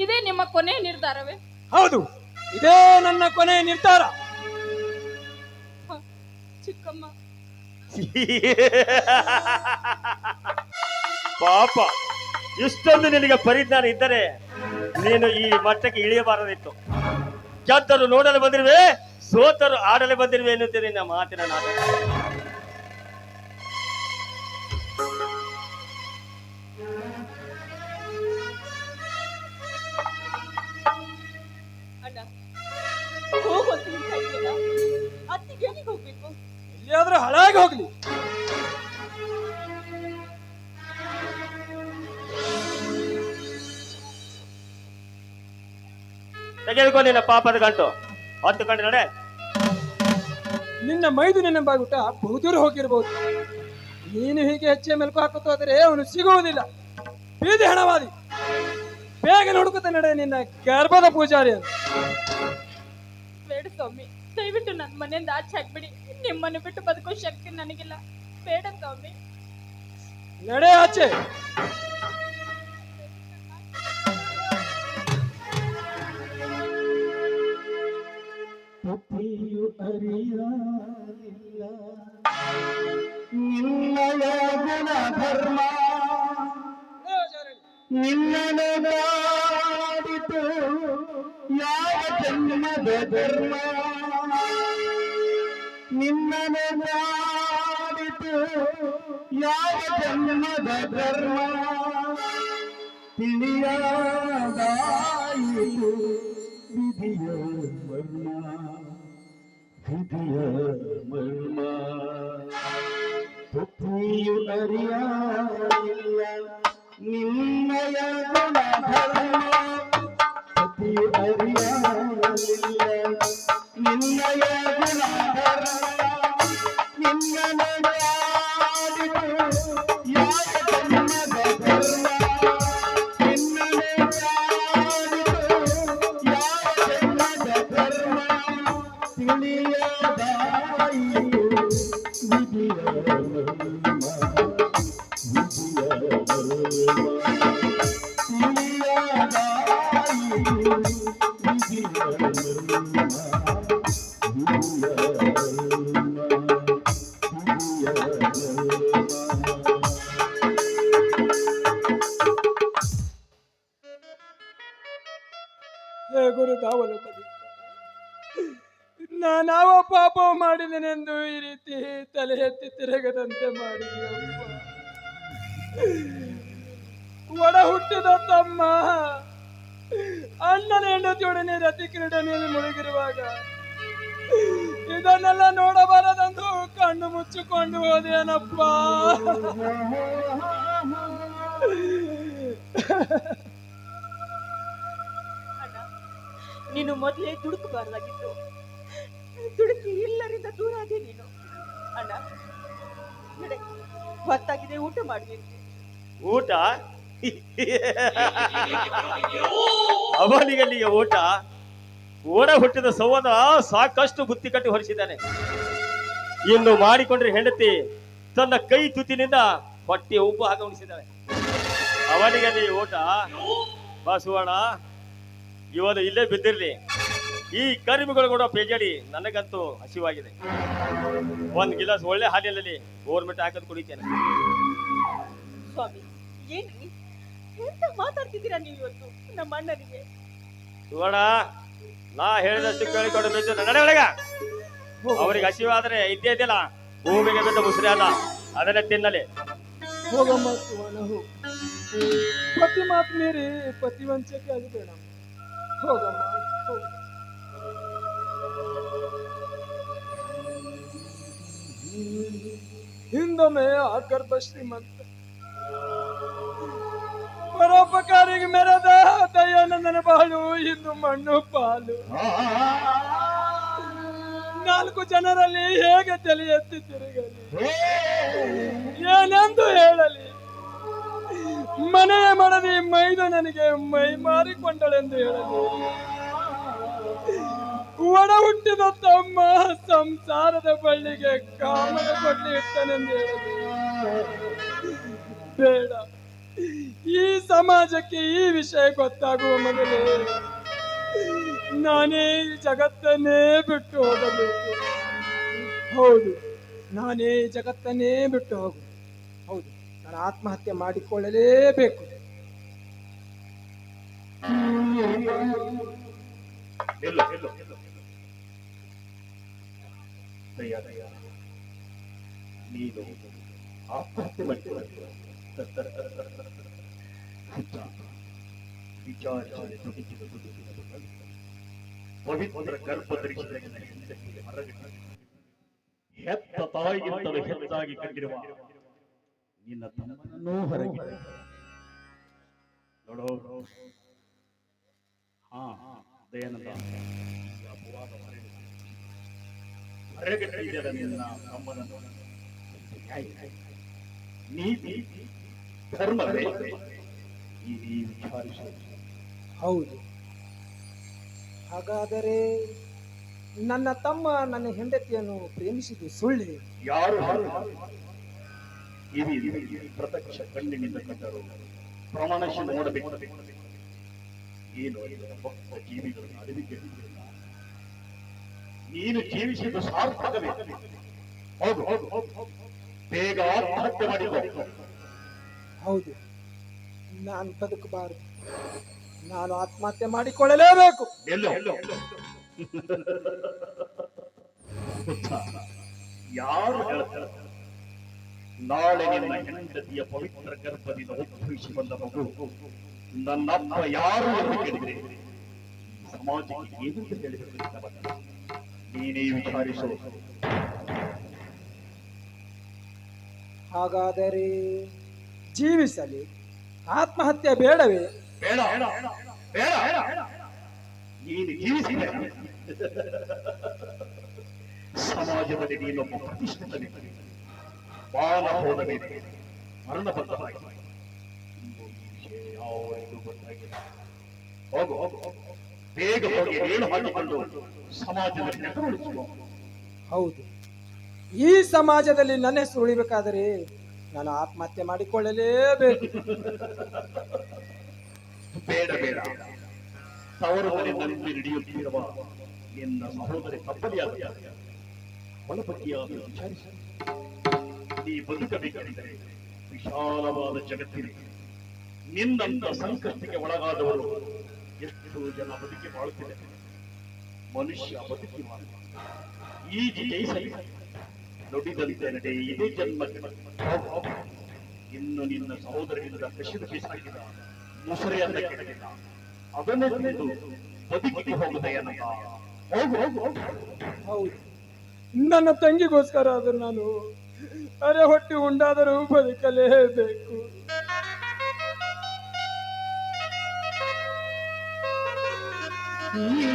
ಇದೇ ನಿಮ್ಮ ಕೊನೆಯ ನಿರ್ಧಾರವೇ? ಹೌದು, ಇದೇ ನನ್ನ ಕೊನೆಯ ನಿರ್ಧಾರ. ಹ, ಚಿಕ್ಕಮ್ಮ, ಪಾಪ, ಇಷ್ಟೊಂದು ನಿನಗೆ ಪರಿಜ್ಞಾನ ಇದ್ದರೆ ನೀನು ಈ ಮಟ್ಟಕ್ಕೆ ಇಳಿಯಬಾರದಿತ್ತು. ಗೆದ್ದರು ನೋಡಲು ಬಂದಿರುವೆ, ಸೋತರು ಆಡಲು ಬಂದಿರುವೆ ಎನ್ನುತ್ತೇನೆ ನಿನ್ನ ಮಾತಿನ ನಾಟಕ. ಅಣ್ಣ, ಹೋಗುವಂತ ಹೇಳ್ತಾ ಇದ್ದೀಯಲ್ಲ, ಅತ್ತಿಗೆ ಎಲ್ಲಿಗೆ ಹೋಗ್ಬೇಕು? ಎಲ್ಲಿಯಾದ್ರೂ ಹಾಳಾಗಿ ಹೋಗ್ಲಿ. ತೆಗೆದುಕೊ ನಿನ್ನ ಪಾಪದ ಗಂಟು, 10 ಗಂಟೆ ನಡೆ. ನಿನ್ನ ಮೈದು ನಿನ್ನ ಬಾಗುಟ ಬಹುದೂರ ಹೋಗಿರ್ಬೋದು. ನೀನು ಹೀಗೆ ಹೆಚ್ಚೆ ಮೆಲುಕು ಹಾಕುತ್ತ ಹೋದರೆ ಅವನು ಸಿಗುವುದಿಲ್ಲ. ಬೀದಿ ಹಣವಾದಿ, ಬೇಗ ಹುಡುಕುತ್ತ ನಡೆ ನಿನ್ನ ಗರ್ಭದ ಪೂಜಾರಿ ಅಂತ. ಬೇಡ ಸ್ವಾಮಿ, ದಯವಿಟ್ಟು ನನ್ನ ಮನೆಯಿಂದ ಆಚೆ ಹಾಕ್ಬಿಡಿ. ನಿಮ್ಮನ್ನು ಬಿಟ್ಟು ಬದುಕೋ ಶಕ್ತಿ ನನಗಿಲ್ಲ. ಬೇಡ ಸ್ವಾಮಿ. ನಡೆ ಆಚೆ. ಪತಿಯು ಅರಿಯಲಿಲ್ಲ ನಿನ್ನಯ ಗುಣಧರ್ಮ, ನಿನ್ನನ್ನು ನಾಡಿತು ಯಾವ ಜನ್ಮದ ಧರ್ಮ, ನಿನ್ನನ್ನು ನಾಡಿತು ಯಾವ ಜನ್ಮದ ಧರ್ಮ, ತಿಳಿಯದಾಯಿತು ವಿಧಿಯ ಮರ್ಮ, ವಿಧಿಯ ಮರ್ಮ. ಪುತ್ರಿಯು ಅರಿಯಲಿಲ್ಲ ನಿನ್ನಯ ಗುಣಧರ್ಮ, ಪತಿಯು ಅರಿಯಲಿಲ್ಲ ನಿನ್ನಯ ಗುಣಧರ್ಮ, ನಿನ್ನನ್ನು ನಾಡಿತು ಯಾವ ಜನ್ಮದ ಧರ್ಮ, ನಿನ್ನನ್ನು ನಾಡಿತು ಯಾವ ಜನ್ಮದ ಧರ್ಮ, ತಿಳಿಯದಾಯಿತು ವಿಧಿಯ ಮರ್ಮ, ವಿಧಿಯ ಹೇ ಗುರು ತಾವಲು ನಾನಾವ ಪಾಪ ಮಾಡಿದೆನೆಂದು ಈ ರೀತಿ ತಲೆ ಎತ್ತಿ ತಿರುಗದಂತೆ ಮಾಡಿದೆಯಪ್ಪ. ಒಡ ಹುಟ್ಟಿದ ತಮ್ಮ ಅಣ್ಣನ ಹೆಂಡತಿಯೊಡನೆ ರತಿ ಕ್ರೀಡನೆಯಲ್ಲಿ ಮುಳುಗಿರುವಾಗ ಇದನ್ನೆಲ್ಲ ನೋಡಬಾರದಂದು ಕಣ್ಣು ಮುಚ್ಚಿಕೊಂಡು ಹೋದೇನಪ್ಪ. ಅಣ್ಣ, ನೀನು ಮೊದಲೇ ದುಡುಕಬಾರ್ದಾಗಿತ್ತು. ದುಡುಕಿ ಎಲ್ಲರಿಂದ ದೂರ ಆದೆ ನೀನು. ಅಣ್ಣ, ನಡೆ, ಹೊತ್ತಾಗಿದೆ, ಊಟ ಮಾಡಬೇಕು. ಊಟ ಅವನಿಗಲ್ಲಿಗೆ ಊಟ? ಓಡ ಹುಟ್ಟಿದ ಸಹೋದರ ಸಾಕಷ್ಟು ಬುತ್ತಿ ಕಟ್ಟಿ ಹೊರಿಸಿದ್ದಾನೆ. ಇನ್ನು ಮಾಡಿಕೊಂಡ್ರೆ ಹೆಂಡತಿ ತನ್ನ ಕೈ ತುತ್ತಿನಿಂದ ಹೊಟ್ಟೆ ಉಬ್ಬು ಹಾಕ ಉಣಿಸಿದ್ದಾಳೆ. ಅವನಿಗಲ್ಲಿ ಊಟ? ಬಸವಣ್ಣ, ಇವನು ಇಲ್ಲೇ ಬಿದ್ದಿರ್ಲಿ. ಈ ಕರಿಮಿಗಳು ಕೂಡ ಪೇಜಾಡಿ ನನಗಂತೂ ಹಸಿವಾಗಿದೆ. 1 ಗಿಲಾಸ್ ಒಳ್ಳೆ ಹಾಲಿನಲ್ಲಿ ಗೋರ್ಮೆಂಟ್ ಹಾಕೋದು ಕುಡಿತೇನೆ. ಸ್ವಾಮಿ, ಏನ್ರಿ ಎಂತ ಮಾತಾಡ್ತಿದ್ದೀರಾ ನೀವು ಇವತ್ತು ನಮ್ಮ ಅಣ್ಣನಿಗೆ? ಶಿವಣ್ಣ, ನಾ ಹೇಳಿದಷ್ಟು ಕೇಳಿಕೊಂಡು ಬಿದ್ದು ನಡೆ ಒಳಗ. ಅವ್ರಿಗೆ ಹಸಿವಾದ್ರೆ ಇದ್ದೇ ಇದ್ದಿಲ್ಲ, ಭೂಮಿಗೆ ಬಿದ್ದ ಮುಸ್ರಿ ಅಲ್ಲ, ಅದನ್ನೇ ತಿನ್ನಲಿ. ಹೋಗಮ್ಮ ಸುವರ್ಣ, ಹೋಗು. ಪತಿ ಮಾತು ಮೀರಿ ಪತಿ ವಂಚಕ್ಕೆ ಆಗಬೇಡ. ಹೋಗಮ್ಮ, ಹೋಗು. ಹಿಂದೊಮ್ಮೆ ಆ ಗರ್ಭ ಶ್ರೀಮಂತ ಪರೋಪಕಾರಿಗೆ ಮೆರೆದ ದಯಾನಂದನ ಬಾಳು ಇಂದು ಮಣ್ಣು ಪಾಲು. 4 ಜನರಲ್ಲಿ ಹೇಗೆ ತಲೆ ಎತ್ತಿ ತಿರುಗಲಿ, ಏನೆಂದು ಹೇಳಲಿ? ಮನೆಯ ಮಡದಿ ಮೈದು ನನಗೆ ಮೈ ಮಾರಿಕೊಂಡಳೆಂದು ಹೇಳಲಿ, ಒಡ ಹುಟ್ಟಿದ ತಮ್ಮ ಸಂಸಾರದ ಬಳ್ಳಿಗೆ ಕಾಮದ ಬಳ್ಳಿ ಇಟ್ಟನೆಂದು ಹೇಳಲಿ. ಬೇಡ, ಈ ಸಮಾಜಕ್ಕೆ ಈ ವಿಷಯ ಗೊತ್ತಾಗುವ ಮೊದಲೇ ನಾನೇ ಈ ಜಗತ್ತನ್ನೇ ಬಿಟ್ಟು ಹೋಗಬೇಕು. ಹೌದು, ನಾನೇ ಈ ಜಗತ್ತನ್ನೇ ಬಿಟ್ಟು ಹೋಗು. ಹೌದು, ನಾನು ಆತ್ಮಹತ್ಯೆ ಮಾಡಿಕೊಳ್ಳಲೇಬೇಕು. ನೀನು ಆತ್ಮಹತ್ಯೆ ಮಾಡಿಕೊಳ್ಳ ಪವಿತ್ರ ಗರ್ಭ ಧರಿಸಿದ ಹೆಂಡತಿಗೆ ಮರಗಿಟ್ಟ ಹೆತ್ತ ತಾಯಿಗಿಂತಲೂ ಹೆಚ್ಚಾಗಿ ಕಂಡಿರುವ ನಿನ್ನ ತಮ್ಮನನ್ನೂ ಹೊರಗಿಟ್ಟ ನೋಡೋ. ಹಾ, ದಯಾನಂದ, ಅಪವಾದ ಹೊರಗಿಟ್ಟಿದ್ದ ನಿನ್ನ ತಮ್ಮನನ್ನು ನೀತಿ ಧರ್ಮವೇ ಈ ವಿಚಾರಿಸ. ಹೌದು, ಹಾಗಾದರೆ ನನ್ನ ತಮ್ಮ ನನ್ನ ಹೆಂಡತಿಯನ್ನು ಪ್ರೇಮಿಸಿದ್ದು ಸುಳ್ಳು? ಯಾರು ಇವಿ ಪ್ರತ್ಯಕ್ಷ ಕಣ್ಣಿನಿಂದ ಕಂಡರು, ಪ್ರಮಾಣಿಸಿ ನೋಡಬೇಕು. ಏನು ಭಕ್ತ ಜೀವಿಗಳನ್ನು ಅರಿವಿಗೆ ನೀನು ಜೀವಿಸಿದ ಸಾರ್ಥಕವೇ? ಹೋಗು, ಬೇಗ ಆತ್ಮಹತ್ಯೆ ಮಾಡಿಕೊ. ಹೌದು, ನಾನು ಬದುಕಬಾರದು, ನಾನು ಆತ್ಮಹತ್ಯೆ ಮಾಡಿಕೊಳ್ಳಲೇಬೇಕು. ಎಲ್ಲೋ ಯಾರು ಹೇಳ್ತಾರೆ ನಾಳೆ ನಿನ್ನ ಹೆಂಡತಿಯ ಪವಿತ್ರ ಗರ್ಭದಿಂದ ಉದ್ಭವಿಸಿ ಬಂದ ಮಗು ನನ್ನಪ್ಪ ಯಾರು ಎಂದು ಕೇಳಿದರೆ ಸಮಾಜಕ್ಕೆ ಏನಂತ ಹೇಳಿದರೆ ನೀನೇ ವಿಚಾರಿಸು. ಹಾಗಾದರೆ ಜೀವಿಸಲಿ, ಆತ್ಮಹತ್ಯೆ ಬೇಡವೇ? ಬೇಡ ಬೇಡ, ನೀನು ಜೀವಿಸಿದ ಸಮಾಜದಲ್ಲಿ ನೀನೊಬ್ಬ ಪ್ರತಿಷ್ಠಿತ ವ್ಯಕ್ತಿ. ಬಾಲ ಹೋದ ಮೇಲೆ ಮರಣ ಬದ್ಧವಾಗಿ ಯಾವರಿಗೂ ಗೊತ್ತಾಗಿಲ್ಲ. ಹೋಗು, ಬೇಗ ಹೋಗಿ ನೇಣು ಹಾಕಿಕೊಂಡು ಸಮಾಜದಲ್ಲಿ ನೆಟ್ಟುಳಿಸುವ. ಹೌದು, ಈ ಸಮಾಜದಲ್ಲಿ ನನ್ನ ಹೆಸರು ಉಳಿಬೇಕಾದರೆ ನಾನು ಆತ್ಮಹತ್ಯೆ ಮಾಡಿಕೊಳ್ಳಲೇಬೇಕು. ಬೇಡ ಬೇಡ, ತವರು ಮನೆಯಲ್ಲಿ ನಡೆಯುತ್ತಿರುವ ನಿನ್ನ ಸಹೋದರಿ ತಪ್ಪಲಿಯಾದ ಒಳಪಟ್ಟಿಯಾದ ವಿಚಾರಿಸಿ. ನೀ ಬದುಕಬೇಕಾದರೆ ವಿಶಾಲವಾದ ಜಗತ್ತಿನಲ್ಲಿ ನಿನ್ನಂತ ಸಂಕಷ್ಟಕ್ಕೆ ಒಳಗಾದವರು ಎಷ್ಟು ಜನ ಬದುಕಿ ಬಾಳುತ್ತಿದ್ದಾರೆ. ಮನುಷ್ಯ ಬದುಕಿ ಮಾಡ ಈ ಜಯಿಸಲಿ ನುಡಿದಂತೆ ನಡೆ ಇದೇ ಜನ್ಮ. ಇನ್ನು ನಿನ್ನ ಸಹೋದರನಿಂದ ಕಸಿದು ಬಿಸಾಕಿದ ಮುಸರೆಯನ್ನ ಕೆಡಗಿಲ್ಲ, ಅದನ್ನೇ ತಿಳಿದು ಬದುಕಿ ಹೋಗುದೆಯನ್ನ. ಹೋಗು ಹೋಗು. ಹೌದು, ನನ್ನ ತಂಗಿಗೋಸ್ಕರ ಆದರೂ ನಾನು ಅರೆ ಹೊಟ್ಟೆ ಉಂಡಾದರೂ ಬದುಕಲೇಬೇಕು. ಈ